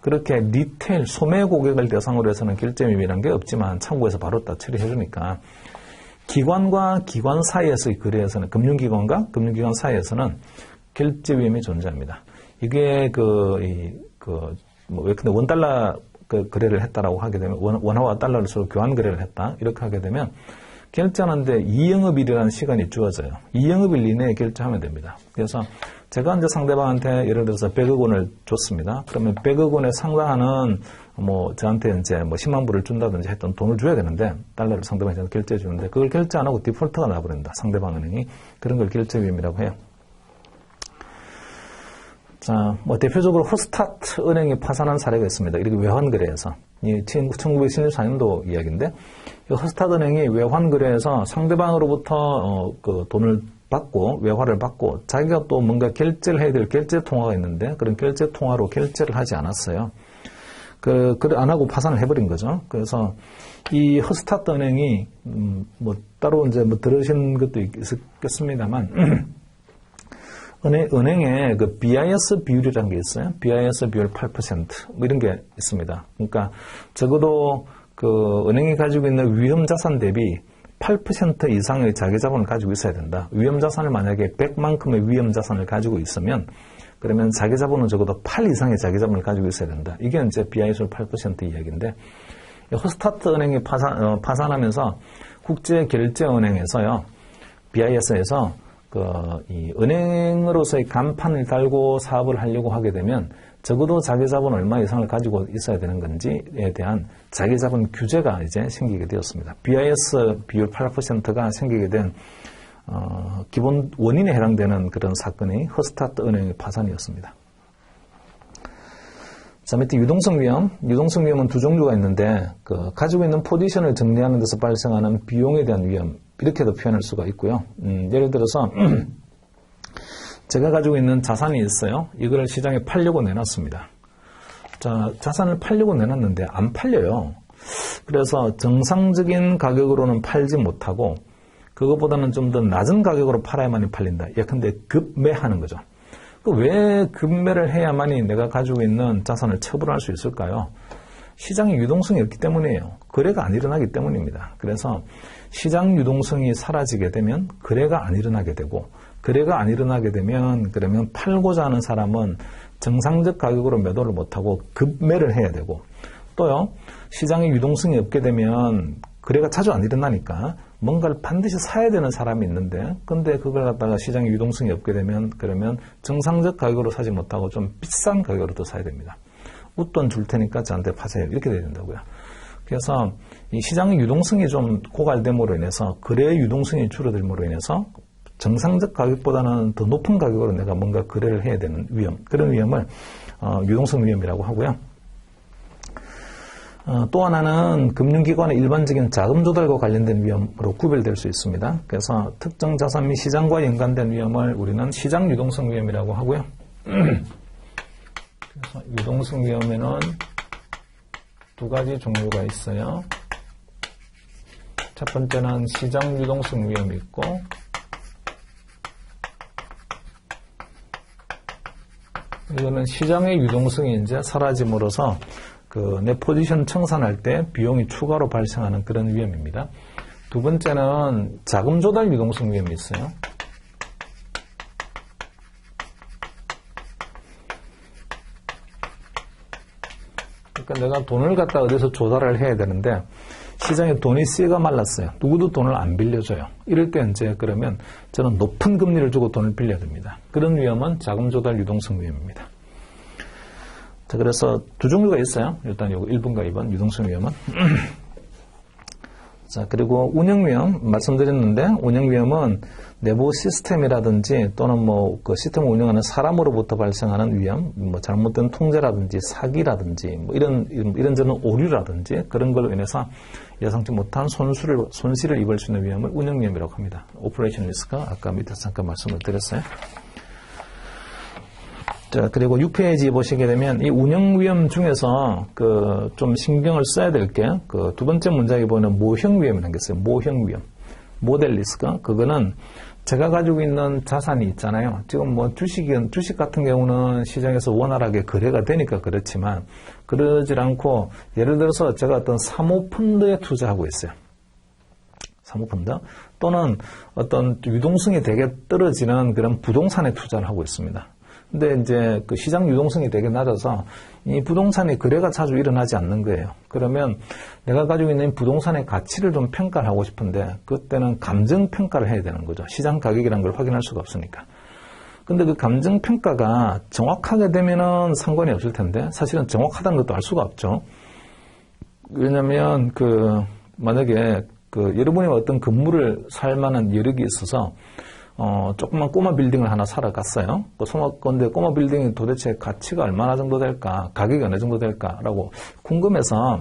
[SPEAKER 1] 그렇게 리테일, 소매 고객을 대상으로 해서는 결제 위험이라는 게 없지만 창구에서 바로 다 처리해주니까 기관과 기관 사이에서의 거래에서는 금융기관과 금융기관 사이에서는 결제 위험이 존재합니다. 이게 근데 원달러 거래를 했다라고 하게 되면 원화와 달러를 서로 교환 거래를 했다 이렇게 하게 되면 결제하는데 2영업일이라는 시간이 주어져요. 2영업일 이내에 결제하면 됩니다. 그래서 제가 이제 상대방한테 예를 들어서 100억 원을 줬습니다. 그러면 100억 원에 상당하는 저한테 이제 10만 불을 준다든지 했던 돈을 줘야 되는데 달러를 상대방한테 결제해 주는데 그걸 결제 안 하고 디폴트가 나버린다. 상대방 은행이. 그런 걸 결제 위험이라고 해요. 자, 대표적으로 호스타트 은행이 파산한 사례가 있습니다. 이렇게 외환거래에서. 이 1914년도 이야기인데, 이 호스타트 은행이 외환거래에서 상대방으로부터 돈을 받고, 외화를 받고, 자기가 또 뭔가 결제를 해야 될 결제 통화가 있는데, 그런 결제 통화로 결제를 하지 않았어요. 안 하고 파산을 해버린 거죠. 그래서 이 호스타트 은행이, 따로 이제 들으신 것도 있겠습니다만, 은행에 그 BIS 비율이라는 게 있어요. BIS 비율 8% 이런 게 있습니다. 그러니까 적어도 은행이 가지고 있는 위험 자산 대비 8% 이상의 자기 자본을 가지고 있어야 된다. 위험 자산을 만약에 100만큼의 위험 자산을 가지고 있으면 그러면 자기 자본은 적어도 8 이상의 자기 자본을 가지고 있어야 된다. 이게 이제 BIS 8% 이야기인데 호스타트 은행이 파산하면서 국제결제은행에서요. BIS에서 이 은행으로서의 간판을 달고 사업을 하려고 하게 되면 적어도 자기 자본 얼마 이상을 가지고 있어야 되는 건지에 대한 자기 자본 규제가 이제 생기게 되었습니다. BIS 비율 8%가 생기게 된 기본 원인에 해당되는 그런 사건이 호스타트 은행의 파산이었습니다. 자, 밑에 유동성 위험. 유동성 위험은 두 종류가 있는데 가지고 있는 포지션을 정리하는 데서 발생하는 비용에 대한 위험 이렇게도 표현할 수가 있고요. 예를 들어서 제가 가지고 있는 자산이 있어요. 이걸 시장에 팔려고 내놨습니다. 자, 자산을 팔려고 내놨는데 안 팔려요. 그래서 정상적인 가격으로는 팔지 못하고 그것보다는 좀 더 낮은 가격으로 팔아야만이 팔린다. 예컨대 급매하는 거죠. 왜 급매를 해야만이 내가 가지고 있는 자산을 처분할 수 있을까요? 시장에 유동성이 없기 때문이에요. 거래가 안 일어나기 때문입니다. 그래서 시장 유동성이 사라지게 되면 거래가 안 일어나게 되고 거래가 안 일어나게 되면 그러면 팔고자 하는 사람은 정상적 가격으로 매도를 못하고 급매를 해야 되고 또요 시장에 유동성이 없게 되면 거래가 자주 안 일어나니까 뭔가를 반드시 사야 되는 사람이 있는데 근데 그걸 갖다가 시장에 유동성이 없게 되면 그러면 정상적 가격으로 사지 못하고 좀 비싼 가격으로 더 사야 됩니다. 웃돈 줄 테니까 저한테 파세요. 이렇게 돼야 된다고요. 그래서 이 시장의 유동성이 좀 고갈됨으로 인해서 거래의 유동성이 줄어들므로 인해서 정상적 가격보다는 더 높은 가격으로 내가 뭔가 거래를 해야 되는 위험, 그런 위험을 유동성 위험이라고 하고요. 또 하나는 금융기관의 일반적인 자금 조달과 관련된 위험으로 구별될 수 있습니다. 그래서 특정 자산 및 시장과 연관된 위험을 우리는 시장 유동성 위험이라고 하고요. 그래서 유동성 위험에는 두 가지 종류가 있어요. 첫 번째는 시장 유동성 위험이 있고, 이거는 시장의 유동성이 이제 사라짐으로써 내 포지션 청산할 때 비용이 추가로 발생하는 그런 위험입니다. 두 번째는 자금 조달 유동성 위험이 있어요. 그러니까 내가 돈을 갖다 어디서 조달을 해야 되는데 시장에 돈이 씨가 말랐어요. 누구도 돈을 안 빌려줘요. 이럴 때 이제 그러면 저는 높은 금리를 주고 돈을 빌려야 됩니다. 그런 위험은 자금 조달 유동성 위험입니다. 자, 그래서 두 종류가 있어요. 일단 요거 1번과 2번 유동성 위험은. 자, 그리고 운영 위험 말씀드렸는데, 운영 위험은 내부 시스템이라든지 또는 그 시스템을 운영하는 사람으로부터 발생하는 위험, 잘못된 통제라든지 사기라든지 이런저런 오류라든지 그런 걸로 인해서 예상치 못한 손실을 입을 수 있는 위험을 운영 위험이라고 합니다. 오퍼레이션 리스크 아까 밑에서 잠깐 말씀을 드렸어요. 자, 그리고 6페이지 보시게 되면 이 운영 위험 중에서 좀 신경을 써야 될 게 두 번째 문장에 보면 모형 위험이라는 게 있어요. 모형 위험. 모델 리스크. 그거는 제가 가지고 있는 자산이 있잖아요. 지금 주식 같은 경우는 시장에서 원활하게 거래가 되니까 그렇지만 그러질 않고 예를 들어서 제가 어떤 사모펀드에 투자하고 있어요. 사모펀드 또는 어떤 유동성이 되게 떨어지는 그런 부동산에 투자를 하고 있습니다. 근데 이제 시장 유동성이 되게 낮아서 이 부동산의 거래가 자주 일어나지 않는 거예요. 그러면 내가 가지고 있는 부동산의 가치를 좀 평가를 하고 싶은데 그때는 감정 평가를 해야 되는 거죠. 시장 가격이라는 걸 확인할 수가 없으니까. 근데 그 감정 평가가 정확하게 되면은 상관이 없을 텐데 사실은 정확하다는 것도 알 수가 없죠. 왜냐면 만약에 여러분이 어떤 건물을 살 만한 여력이 있어서 조그만 꼬마 빌딩을 하나 사러 갔어요. 근데 꼬마 빌딩이 도대체 가치가 얼마나 정도 될까, 가격이 어느 정도 될까라고 궁금해서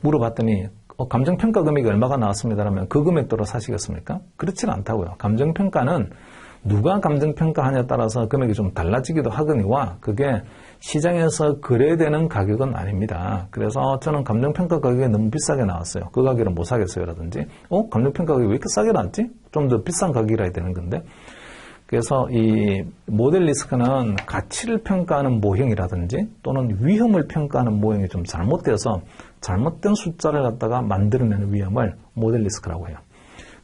[SPEAKER 1] 물어봤더니 감정평가 금액이 얼마가 나왔습니다라면 그 금액대로 사시겠습니까? 그렇지는 않다고요. 감정평가는 누가 감정평가하냐에 따라서 금액이 좀 달라지기도 하거니와 그게 시장에서 거래되는 가격은 아닙니다. 그래서 저는 감정평가 가격이 너무 비싸게 나왔어요. 그 가격은 못 사겠어요. 라든지 감정평가 가격이 왜 이렇게 싸게 나왔지? 좀 더 비싼 가격이라 해야 되는 건데 그래서 이 모델 리스크는 가치를 평가하는 모형이라든지 또는 위험을 평가하는 모형이 좀 잘못돼서 잘못된 숫자를 갖다가 만들어내는 위험을 모델 리스크라고 해요.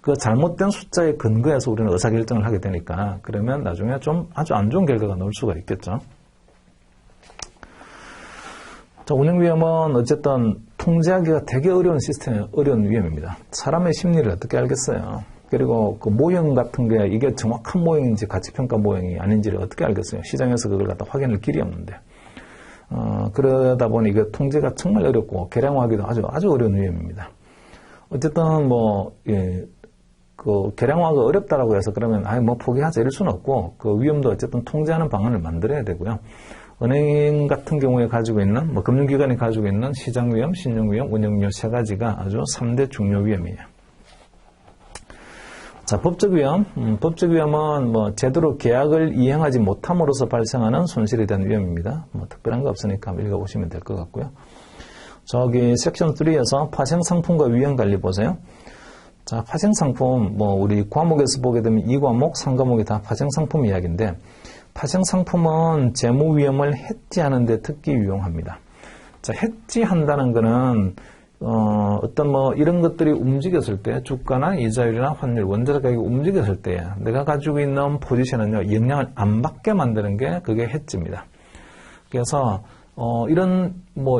[SPEAKER 1] 그 잘못된 숫자에 근거해서 우리는 의사결정을 하게 되니까 그러면 나중에 좀 아주 안 좋은 결과가 나올 수가 있겠죠. 자, 운영위험은 어쨌든 통제하기가 되게 어려운 시스템의 어려운 위험입니다. 사람의 심리를 어떻게 알겠어요? 그리고 그 모형 같은 게 이게 정확한 모형인지 가치평가 모형이 아닌지를 어떻게 알겠어요? 시장에서 그걸 갖다 확인할 길이 없는데. 그러다 보니 이게 통제가 정말 어렵고 계량화하기도 아주 어려운 위험입니다. 어쨌든 계량화가 어렵다라고 해서 그러면 포기하자 이럴 수는 없고 그 위험도 어쨌든 통제하는 방안을 만들어야 되고요. 은행 같은 경우에 가지고 있는 금융기관이 가지고 있는 시장 위험, 신용 위험, 운영 위험 세 가지가 아주 3대 중요 위험이에요. 자, 법적 위험. 법적 위험은 제대로 계약을 이행하지 못함으로써 발생하는 손실에 대한 위험입니다. 특별한 거 없으니까 한번 읽어보시면 될 것 같고요. 저기 섹션 3에서 파생상품과 위험관리 보세요. 자, 파생상품, 우리 과목에서 보게 되면 2과목, 3과목이 다 파생상품 이야기인데, 파생상품은 재무 위험을 해지하는 데 특히 유용합니다. 자, 해지한다는 거는, 이런 것들이 움직였을 때, 주가나 이자율이나 환율, 원자재 가격이 움직였을 때, 내가 가지고 있는 포지션은요, 영향을 안 받게 만드는 게 그게 해지입니다. 그래서,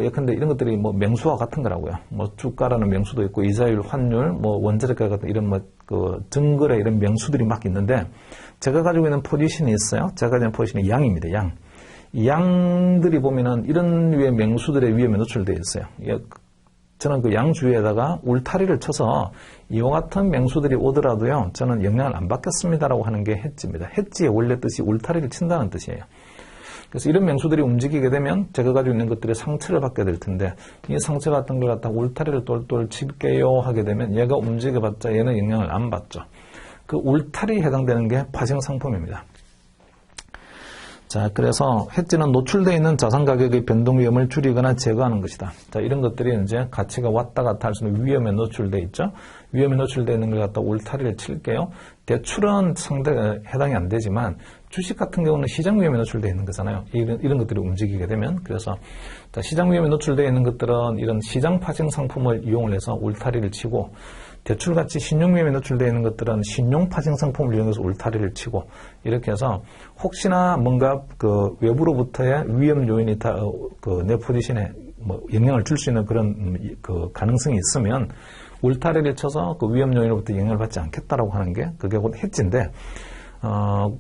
[SPEAKER 1] 예컨대 이런 것들이 맹수와 같은 거라고요. 주가라는 맹수도 있고, 이자율, 환율, 원자재 가격 같은 이런 증거래 이런 명수들이 막 있는데, 제가 가지고 있는 포지션이 있어요. 제가 가지고 있는 포지션이 양입니다, 양. 이 양들이 보면은 이런 류의 맹수들의 위험에 노출되어 있어요. 저는 그 양주위에다가 울타리를 쳐서 이와 같은 맹수들이 오더라도요, 저는 영향을 안 받겠습니다라고 하는 게 해지입니다. 해지의 원래 뜻이 울타리를 친다는 뜻이에요. 그래서 이런 맹수들이 움직이게 되면 제가 가지고 있는 것들이 상처를 받게 될 텐데, 이 상처 같은 걸 갖다가 울타리를 똘똘 칠게요 하게 되면 얘가 움직여봤자 얘는 영향을 안 받죠. 그 울타리에 해당되는 게 파생상품입니다. 자, 그래서 해지는 노출되어 있는 자산 가격의 변동 위험을 줄이거나 제거하는 것이다. 자, 이런 것들이 이제 가치가 왔다 갔다 할 수 있는 위험에 노출되어 있죠. 위험에 노출되어 있는 걸 갖다 울타리를 칠게요. 대출은 해당이 안 되지만 주식 같은 경우는 시장 위험에 노출되어 있는 거잖아요. 이런 것들이 움직이게 되면. 그래서 시장 위험에 노출되어 있는 것들은 이런 시장 파생 상품을 이용을 해서 울타리를 치고, 대출같이 신용 위험에 노출되어 있는 것들은 신용 파생 상품을 이용해서 울타리를 치고, 이렇게 해서 혹시나 뭔가 그 외부로부터의 위험 요인이 다 내 포지션에 뭐 영향을 줄 수 있는 그런 그 가능성이 있으면 울타리를 쳐서 그 위험 요인으로부터 영향을 받지 않겠다라고 하는 게 그게 곧 해지인데,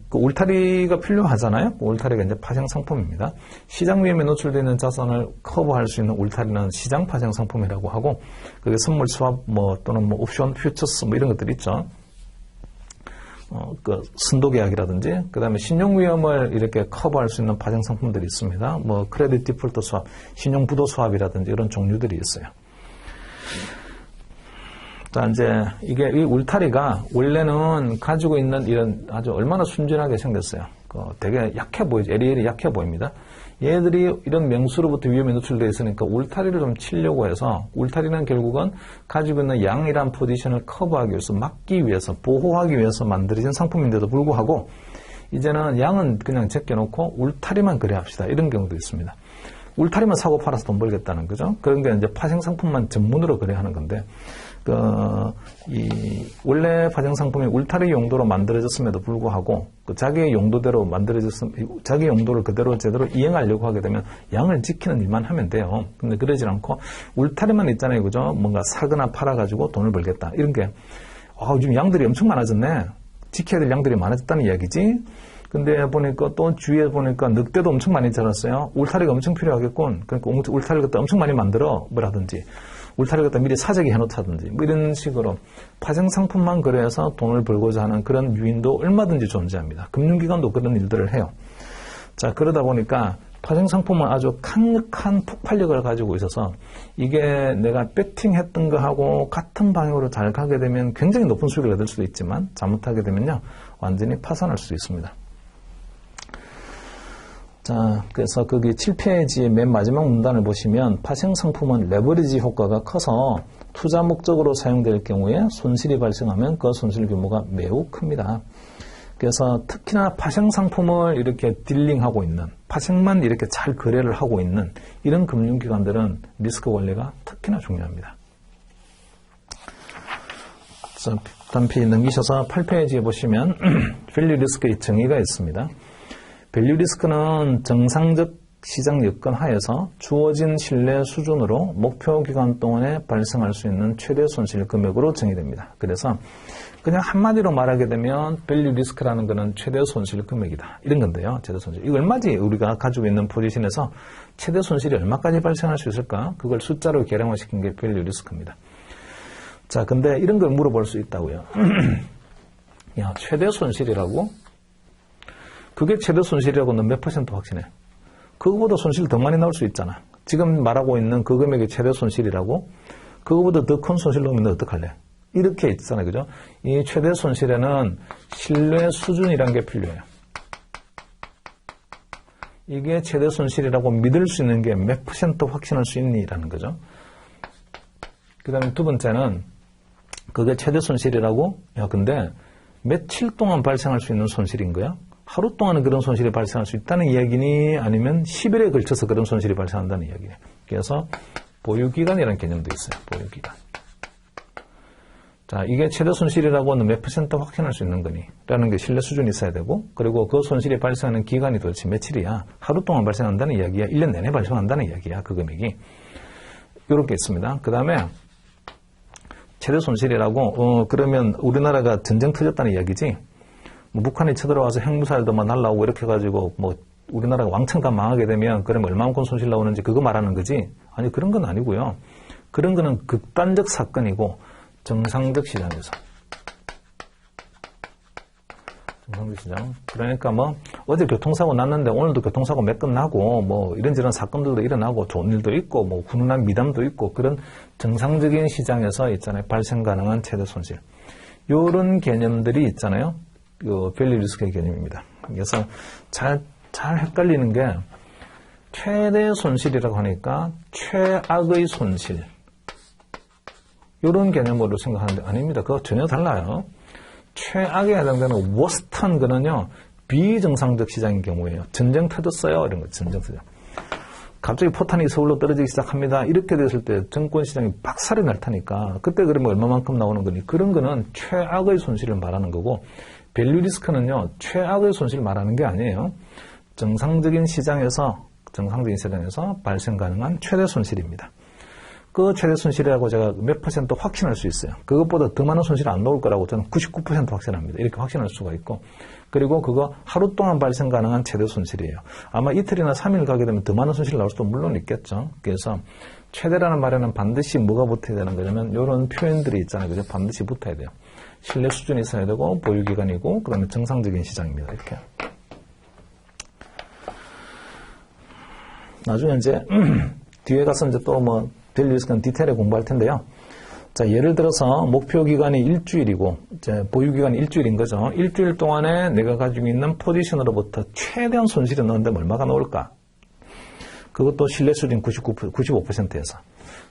[SPEAKER 1] 그 울타리가 필요하잖아요. 그 울타리가 이제 파생 상품입니다. 시장 위험에 노출되는 자산을 커버할 수 있는 울타리는 시장 파생 상품이라고 하고, 그게 선물 스왑 또는 옵션, 퓨처스 이런 것들 있죠. 그 순도 계약이라든지, 그 다음에 신용 위험을 이렇게 커버할 수 있는 파생 상품들이 있습니다. 크레딧 디폴트 스왑, 신용 부도 스왑이라든지 이런 종류들이 있어요. 자, 이제 이게 이 울타리가 원래는 가지고 있는 이런 아주 얼마나 순진하게 생겼어요. 되게 약해 보이죠. LEL이 약해 보입니다. 얘들이 이런 명수로부터 위험에 노출되어 있으니까 울타리를 좀 치려고 해서, 울타리는 결국은 가지고 있는 양이란 포지션을 커버하기 위해서, 막기 위해서, 보호하기 위해서 만들어진 상품인데도 불구하고 이제는 양은 그냥 제껴놓고 울타리만 거래합시다. 이런 경우도 있습니다. 울타리만 사고 팔아서 돈 벌겠다는 거죠. 그런 게 이제 파생 상품만 전문으로 거래하는 건데, 원래 파생 상품이 울타리 용도로 만들어졌음에도 불구하고 자기의 용도대로 자기 용도를 그대로 제대로 이행하려고 하게 되면 양을 지키는 일만 하면 돼요. 근데 그러지 않고 울타리만 있잖아요, 그죠? 뭔가 사거나 팔아가지고 돈을 벌겠다. 이런 게, 요즘 양들이 엄청 많아졌네. 지켜야 될 양들이 많아졌다는 이야기지. 근데 보니까 또 주위에 보니까 늑대도 엄청 많이 자랐어요. 울타리가 엄청 필요하겠군. 그러니까 울타리를 갖다 엄청 많이 만들어 뭐라든지, 울타리를 갖다 미리 사재기 해놓다든지 이런 식으로 파생 상품만 거래해서 돈을 벌고자 하는 그런 유인도 얼마든지 존재합니다. 금융기관도 그런 일들을 해요. 자, 그러다 보니까 파생 상품은 아주 강력한 폭발력을 가지고 있어서 이게 내가 배팅했던 거하고 같은 방향으로 잘 가게 되면 굉장히 높은 수익을 얻을 수도 있지만 잘못하게 되면요 완전히 파산할 수 있습니다. 자, 그래서 거기 7페이지의 맨 마지막 문단을 보시면 파생 상품은 레버리지 효과가 커서 투자 목적으로 사용될 경우에 손실이 발생하면 그 손실 규모가 매우 큽니다. 그래서 특히나 파생 상품을 이렇게 딜링하고 있는, 파생만 이렇게 잘 거래를 하고 있는 이런 금융기관들은 리스크 관리가 특히나 중요합니다. 자, 다음 페이지 넘기셔서 8페이지에 보시면 밸류 리스크의 정의가 있습니다. 밸류 리스크는 정상적 시장 여건 하에서 주어진 신뢰 수준으로 목표 기간 동안에 발생할 수 있는 최대 손실 금액으로 정의됩니다. 그래서 그냥 한마디로 말하게 되면 밸류 리스크라는 것은 최대 손실 금액이다. 이런 건데요. 최대 손실. 이거 얼마지 우리가 가지고 있는 포지션에서 최대 손실이 얼마까지 발생할 수 있을까? 그걸 숫자로 계량화시킨 게 밸류 리스크입니다. 자, 근데 이런 걸 물어볼 수 있다고요. 야, 최대 손실이라고? 그게 최대 손실이라고 너 몇 퍼센트 확신해? 그거보다 손실이 더 많이 나올 수 있잖아. 지금 말하고 있는 그 금액이 최대 손실이라고? 그거보다 더 큰 손실 나오면 너 어떡할래? 이렇게 있잖아요. 그죠? 이 최대 손실에는 신뢰 수준이라는 게 필요해요. 이게 최대 손실이라고 믿을 수 있는 게 몇 퍼센트 확신할 수 있니라는 거죠. 그 다음에 두 번째는 그게 최대 손실이라고? 야, 근데 며칠 동안 발생할 수 있는 손실인 거야? 하루 동안은 그런 손실이 발생할 수 있다는 이야기니 아니면 10일에 걸쳐서 그런 손실이 발생한다는 이야기예요. 그래서 보유기간이라는 개념도 있어요. 보유기간. 자, 이게 최대 손실이라고는 몇 퍼센트 확신할 수 있는 거니? 라는 게 신뢰 수준이 있어야 되고, 그리고 그 손실이 발생하는 기간이 도대체 며칠이야? 하루 동안 발생한다는 이야기야? 1년 내내 발생한다는 이야기야? 그 금액이. 이렇게 있습니다. 그 다음에 최대 손실이라고, 그러면 우리나라가 전쟁 터졌다는 이야기지? 북한이 쳐들어와서 핵무사일도만 날라오고 이렇게 해가지고 우리나라가 왕창 다 망하게 되면 그러면 얼마만큼 손실 나오는지 그거 말하는 거지? 아니, 그런 건 아니고요. 그런 거는 극단적 사건이고 정상적 시장에서. 정상적 시장. 그러니까 뭐 어제 교통사고 났는데 오늘도 교통사고 몇 건 나고 뭐 이런저런 사건들도 일어나고 좋은 일도 있고 뭐 훈훈한 미담도 있고 그런 정상적인 시장에서 있잖아요. 발생 가능한 최대 손실. 요런 개념들이 있잖아요. 그 밸류 리스크의 개념입니다. 그래서 잘 헷갈리는 게 최대 손실이라고 하니까 최악의 손실. 이런 개념으로 생각하는데 아닙니다. 그거 전혀 달라요. 최악에 해당되는 워스트한 거는요. 비정상적 시장인 경우에요. 전쟁 터졌어요. 이런 거 전쟁 터져. 갑자기 포탄이 서울로 떨어지기 시작합니다. 이렇게 됐을 때 증권시장이 박살이 날 테니까 그때 그러면 얼마만큼 나오는 거니? 그런 거는 최악의 손실을 말하는 거고 밸류 리스크는요. 최악의 손실을 말하는 게 아니에요. 정상적인 시장에서 발생 가능한 최대 손실입니다. 그 최대 손실이라고 제가 몇 % 확신할 수 있어요. 그것보다 더 많은 손실이 안 나올 거라고 저는 99% 확신합니다. 이렇게 확신할 수가 있고 그리고 그거 하루 동안 발생 가능한 최대 손실이에요. 아마 이틀이나 3일 가게 되면 더 많은 손실이 나올 수도 물론 있겠죠. 그래서 최대라는 말에는 반드시 뭐가 붙어야 되는 거냐면 이런 표현들이 있잖아요. 그죠? 반드시 붙어야 돼요. 신뢰 수준이 있어야 되고 보유기간이고 그다음에 정상적인 시장입니다. 이렇게. 나중에 이제 뒤에 가서 이제 또 뭐 밸류 리스크는 디테일에 공부할 텐데요. 자, 예를 들어서 목표 기간이 일주일이고 이제 보유 기간이 일주일인 거죠. 일주일 동안에 내가 가지고 있는 포지션으로부터 최대한 손실이 넣는데 얼마가 나올까? 그것도 신뢰 수준 95%에서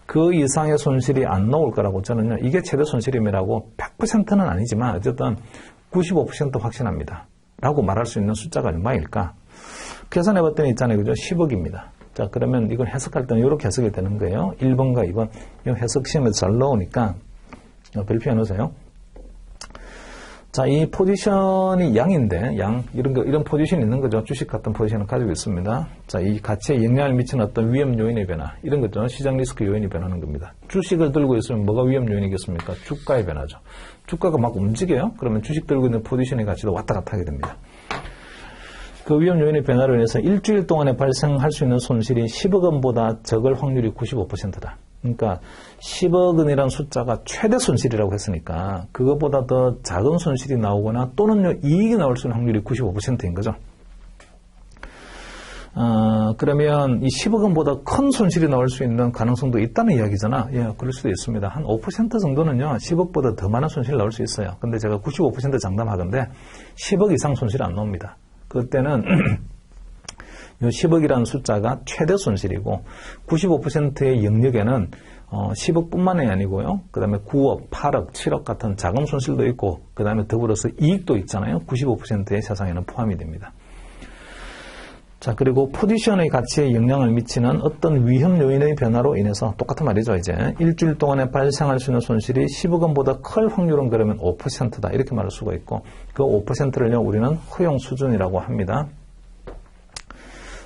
[SPEAKER 1] 그 이상의 손실이 안 나올 거라고 저는요. 이게 최대 손실임이라고 100%는 아니지만 어쨌든 95% 확신합니다. 라고 말할 수 있는 숫자가 얼마일까? 계산해 봤더니 있잖아요. 그죠? 10억입니다. 자, 그러면 이걸 해석할 때는 이렇게 해석이 되는 거예요. 1번과 2번. 이 해석 시험에서 잘 나오니까 별표 해놓으세요. 자, 이 포지션이 양인데, 이런 포지션이 있는 거죠. 주식 같은 포지션을 가지고 있습니다. 자, 이 가치에 영향을 미치는 어떤 위험 요인의 변화. 이런 거죠. 시장 리스크 요인이 변하는 겁니다. 주식을 들고 있으면 뭐가 위험 요인이겠습니까? 주가의 변화죠. 주가가 막 움직여요. 그러면 주식 들고 있는 포지션의 가치도 왔다 갔다 하게 됩니다. 그 위험 요인의 변화로 인해서 일주일 동안에 발생할 수 있는 손실이 10억 원보다 적을 확률이 95%다. 그러니까 10억 원이라는 숫자가 최대 손실이라고 했으니까 그것보다 더 작은 손실이 나오거나 또는 이익이 나올 수 있는 확률이 95%인 거죠. 그러면 이 10억 원보다 큰 손실이 나올 수 있는 가능성도 있다는 이야기잖아. 예, 그럴 수도 있습니다. 한 5% 정도는요, 10억보다 더 많은 손실이 나올 수 있어요. 근데 제가 95% 장담하건데 10억 이상 손실이 안 나옵니다. 그때는 이 10억이라는 숫자가 최대 손실이고 95%의 영역에는 10억뿐만이 아니고요. 그 다음에 9억, 8억, 7억 같은 자금 손실도 있고 그 다음에 더불어서 이익도 있잖아요. 95%의 세상에는 포함이 됩니다. 자, 그리고 포지션의 가치에 영향을 미치는 어떤 위험 요인의 변화로 인해서 똑같은 말이죠. 이제 일주일 동안에 발생할 수 있는 손실이 10억 원보다 클 확률은 그러면 5%다. 이렇게 말할 수가 있고 그 5%를요 우리는 허용 수준이라고 합니다.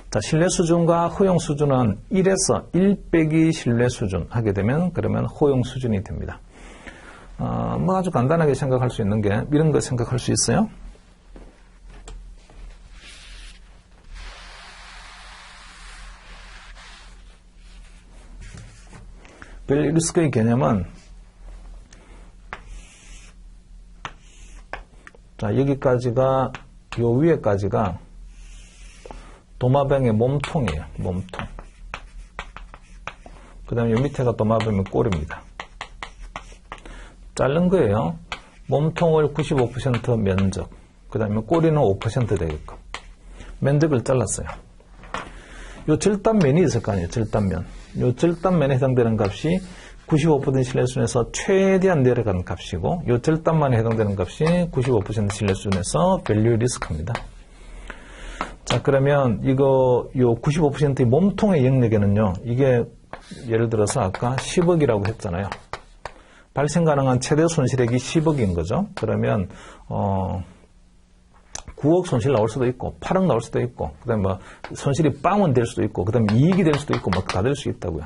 [SPEAKER 1] 자, 신뢰 수준과 허용 수준은 1에서 1 빼기 신뢰 수준 하게 되면 그러면 허용 수준이 됩니다. 뭐 아주 간단하게 생각할 수 있는 게 이런 거 생각할 수 있어요. 밸류 리스크의 개념은 자, 여기까지가 요 위에까지가 도마뱀의 몸통이에요. 몸통. 그 다음에 요 밑에가 도마뱀의 꼬리입니다. 자른 거예요. 몸통을 95% 면적. 그 다음에 꼬리는 5% 되게끔. 면적을 잘랐어요. 요 절단면이 있을 거 아니에요. 절단면. 요 절단면에 해당되는 값이 95% 신뢰수준에서 최대한 내려가는 값이고 요 절단만에 해당되는 값이 95% 신뢰수준에서 밸류 리스크입니다. 자, 그러면 이거 요 95%의 몸통의 영역에는요. 이게 예를 들어서 아까 10억이라고 했잖아요. 발생 가능한 최대 손실액이 10억인 거죠. 그러면 9억 손실 나올 수도 있고 8억 나올 수도 있고 그다음에 뭐 손실이 빵원 될 수도 있고 그다음에 이익이 될 수도 있고 뭐 다 될 수 있다고요.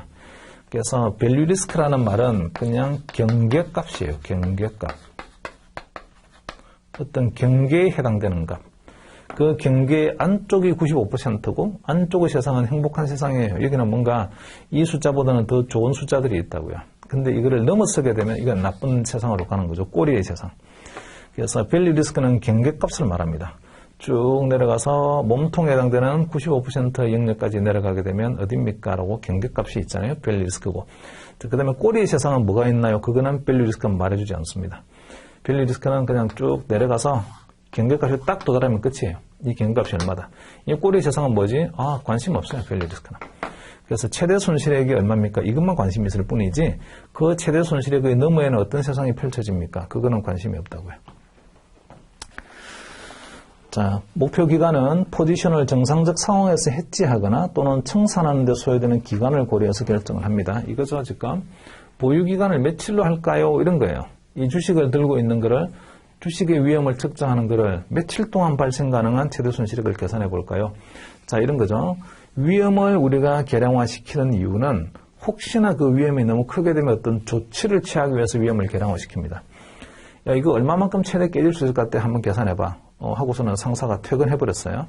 [SPEAKER 1] 그래서 밸류 리스크라는 말은 그냥 경계값이에요. 경계값. 어떤 경계에 해당되는 값. 그 경계 안쪽이 95%고 안쪽의 세상은 행복한 세상이에요. 여기는 뭔가 이 숫자보다는 더 좋은 숫자들이 있다고요. 근데 이거를 넘어서게 되면 이건 나쁜 세상으로 가는 거죠. 꼬리의 세상. 그래서 밸류 리스크는 경계값을 말합니다. 쭉 내려가서 몸통에 해당되는 95% 영역까지 내려가게 되면 어딥니까? 라고 경계값이 있잖아요. 밸류 리스크고. 그 다음에 꼬리의 세상은 뭐가 있나요? 그거는 밸류 리스크는 말해주지 않습니다. 밸류 리스크는 그냥 쭉 내려가서 경계값이 딱 도달하면 끝이에요. 이 경계값이 얼마다. 이 꼬리의 세상은 뭐지? 관심 없어요. 밸류 리스크는. 그래서 최대 손실액이 얼마입니까? 이것만 관심이 있을 뿐이지 그 최대 손실액의 너머에는 어떤 세상이 펼쳐집니까? 그거는 관심이 없다고요. 자, 목표 기간은 포지션을 정상적 상황에서 해지하거나 또는 청산하는 데 소요되는 기간을 고려해서 결정을 합니다. 이거죠, 지금. 보유 기간을 며칠로 할까요? 이런 거예요. 이 주식을 들고 있는 거를, 주식의 위험을 측정하는 거를 며칠 동안 발생 가능한 최대 손실액을 계산해 볼까요? 자, 이런 거죠. 위험을 우리가 계량화시키는 이유는 혹시나 그 위험이 너무 크게 되면 어떤 조치를 취하기 위해서 위험을 계량화시킵니다. 야, 이거 얼마만큼 최대 깨질 수 있을 것 같아? 한번 계산해봐. 하고서는 상사가 퇴근해버렸어요.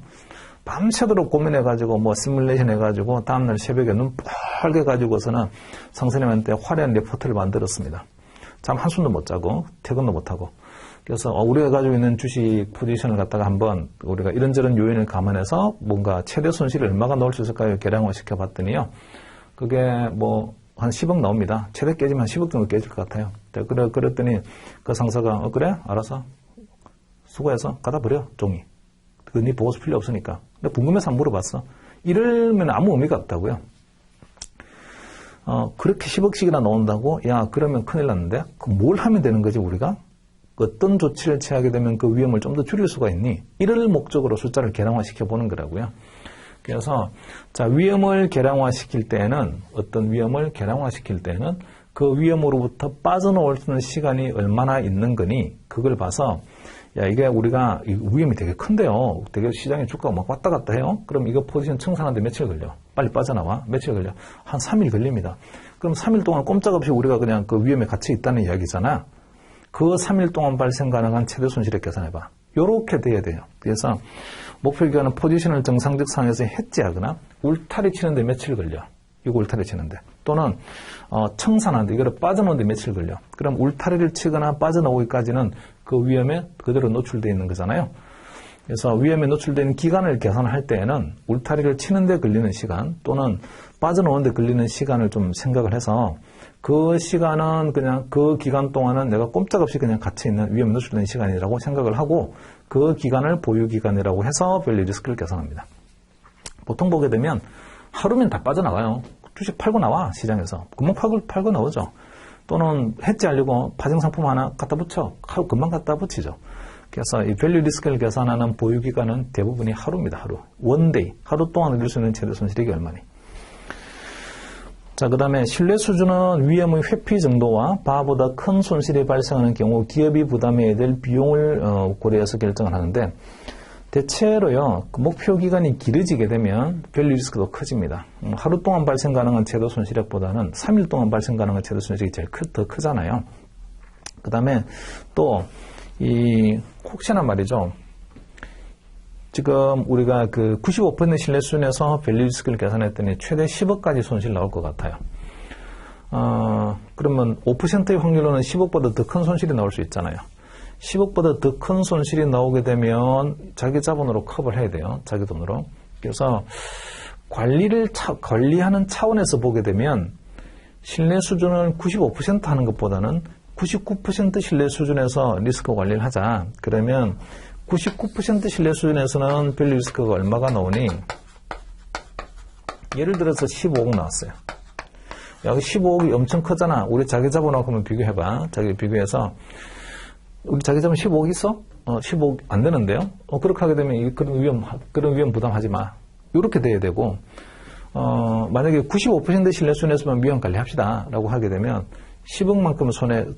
[SPEAKER 1] 밤새도록 고민해가지고 시뮬레이션 해가지고 다음날 새벽에 눈 빨개 가지고서는 상사님한테 화려한 리포트를 만들었습니다. 잠 한숨도 못 자고 퇴근도 못하고. 그래서 우리가 가지고 있는 주식 포지션을 갖다가 한번 우리가 이런저런 요인을 감안해서 뭔가 최대 손실을 얼마가 넣을 수 있을까요? 계량화 시켜봤더니요. 그게 한 10억 나옵니다. 최대 깨지면 한 10억 정도 깨질 것 같아요. 그랬더니 그 상사가 그래? 알아서 수고해서 갖다 버려, 종이. 네 보고서 필요 없으니까. 근데 궁금해서 한번 물어봤어. 이러면 아무 의미가 없다고요. 그렇게 10억씩이나 나온다고? 야, 그러면 큰일 났는데? 뭘 하면 되는 거지, 우리가? 어떤 조치를 취하게 되면 그 위험을 좀 더 줄일 수가 있니? 이럴 목적으로 숫자를 계량화시켜 보는 거라고요. 그래서, 자, 위험을 계량화시킬 때에는, 어떤 위험을 계량화시킬 때에는 그 위험으로부터 빠져나올 수 있는 시간이 얼마나 있는 거니? 그걸 봐서, 야, 이게 우리가 위험이 되게 큰데요. 되게 시장에 주가가 막 왔다 갔다 해요. 그럼 이거 포지션 청산하는데 며칠 걸려? 빨리 빠져나와? 며칠 걸려? 한 3일 걸립니다. 그럼 3일 동안 꼼짝없이 우리가 그냥 그 위험에 갇혀 있다는 이야기잖아. 그 3일 동안 발생 가능한 최대 손실액 계산해봐. 요렇게 돼야 돼요. 그래서 목표 기간은 포지션을 정상적 상황에서 해지하거나 울타리 치는데 며칠 걸려. 이거 울타리 치는데. 또는 청산하는데 이거를 빠져나오는데 며칠 걸려. 그럼 울타리를 치거나 빠져나오기까지는 그 위험에 그대로 노출되어 있는 거잖아요. 그래서 위험에 노출되는 기간을 계산할 때에는 울타리를 치는데 걸리는 시간 또는 빠져나오는데 걸리는 시간을 좀 생각을 해서 그 시간은 그냥 그 기간 동안은 내가 꼼짝없이 그냥 갇혀있는 위험에 노출되는 시간이라고 생각을 하고 그 기간을 보유 기간이라고 해서 밸류 리스크를 계산합니다. 보통 보게 되면 하루면 다 빠져나가요. 주식 팔고 나와 시장에서. 금방 팔고 나오죠. 또는 해지하려고 파생상품 하나 갖다 붙여. 하루 금방 갖다 붙이죠. 그래서 이 밸류 리스크를 계산하는 보유 기간은 대부분이 하루입니다. 하루. 원데이. 하루 동안 얻을 수 있는 최대 손실액이 얼마니. 자, 그 다음에 신뢰 수준은 위험의 회피 정도와 바보다 큰 손실이 발생하는 경우 기업이 부담해야 될 비용을 고려해서 결정을 하는데 대체로요, 그 목표 기간이 길어지게 되면 밸류 리스크도 커집니다. 하루 동안 발생 가능한 최대 손실액보다는 3일 동안 발생 가능한 최대 손실액이 제일 더 크잖아요. 그 다음에 또, 혹시나 말이죠. 지금 우리가 그 95% 신뢰 수준에서 밸류 리스크를 계산했더니 최대 10억까지 손실 나올 것 같아요. 그러면 5%의 확률로는 10억보다 더 큰 손실이 나올 수 있잖아요. 10억보다 더 큰 손실이 나오게 되면 자기 자본으로 커버를 해야 돼요. 자기 돈으로. 그래서 관리하는 차원에서 보게 되면 신뢰 수준을 95% 하는 것보다는 99% 신뢰 수준에서 리스크 관리를 하자. 그러면 99% 신뢰 수준에서는 밸류 리스크가 얼마가 나오니? 예를 들어서 15억 나왔어요. 여기 15억이 엄청 크잖아. 우리 자기 자본하고 한번 비교해봐. 비교해서 우리 자기 자본 15억 있어? 15억 안 되는데요? 그렇게 하게 되면 그런 위험 부담하지 마. 이렇게 돼야 되고, 만약에 95% 신뢰 수준에서만 위험 관리합시다. 라고 하게 되면 10억만큼은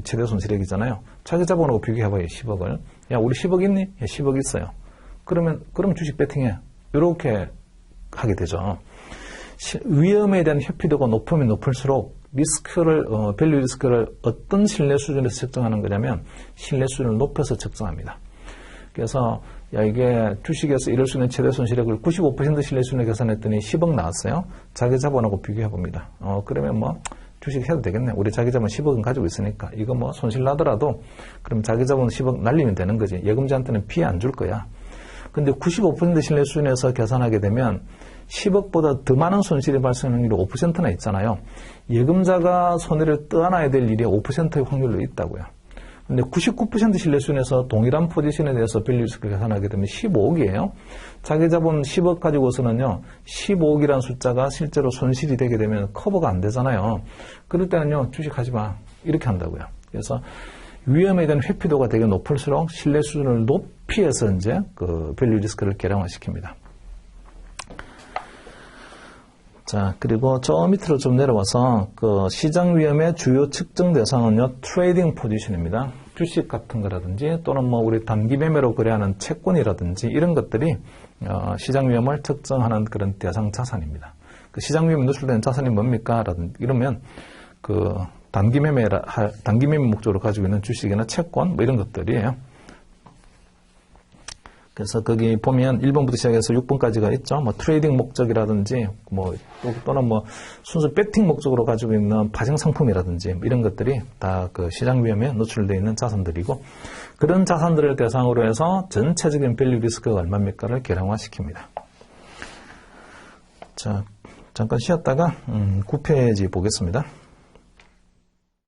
[SPEAKER 1] 최대 손실액이잖아요. 자기 자본하고 비교해봐요, 10억을. 야, 우리 10억 있니? 야, 10억 있어요. 그럼 주식 배팅해. 이렇게 하게 되죠. 위험에 대한 회피도가 높으면 높을수록 밸류 리스크를 어떤 신뢰 수준에서 측정하는 거냐면 신뢰 수준을 높여서 측정합니다. 그래서 야 이게 주식에서 이럴 수 있는 최대 손실액을 95% 신뢰수준에 계산했더니 10억 나왔어요. 자기 자본하고 비교해 봅니다. 그러면 뭐 주식 해도 되겠네. 우리 자기 자본 10억은 가지고 있으니까 이거 뭐 손실 나더라도 그럼 자기 자본 10억 날리면 되는 거지. 예금자한테는 피해 안 줄 거야. 근데 95% 신뢰 수준에서 계산하게 되면 10억보다 더 많은 손실이 발생하는 확률이 5%나 있잖아요. 예금자가 손해를 떠안아야 될 일이 5%의 확률로 있다고요. 근데 99% 신뢰 수준에서 동일한 포지션에 대해서 밸류 리스크를 계산하게 되면 15억이에요. 자기 자본 10억 가지고서는요, 15억이라는 숫자가 실제로 손실이 되게 되면 커버가 안 되잖아요. 그럴 때는요, 주식하지 마. 이렇게 한다고요. 그래서 위험에 대한 회피도가 되게 높을수록 신뢰 수준을 높이 해서 이제 그 밸류 리스크를 계량화시킵니다. 자, 그리고 저 밑으로 좀 내려와서 그 시장 위험의 주요 측정 대상은요, 트레이딩 포지션입니다. 주식 같은 거라든지 또는 뭐 우리 단기 매매로 거래하는 채권이라든지 이런 것들이 시장 위험을 측정하는 그런 대상 자산입니다. 그 시장 위험에 노출되는 자산이 뭡니까? 라든지 이러면 그 단기 매매 목적으로 가지고 있는 주식이나 채권 뭐 이런 것들이에요. 그래서 거기 보면 1번부터 시작해서 6번까지가 있죠. 뭐 트레이딩 목적이라든지 뭐 또는 뭐 순수 배팅 목적으로 가지고 있는 파생 상품이라든지 이런 것들이 다 그 시장 위험에 노출되어 있는 자산들이고 그런 자산들을 대상으로 해서 전체적인 밸류 리스크가 얼마입니까를 계량화시킵니다. 자, 잠깐 쉬었다가 9페이지 보겠습니다.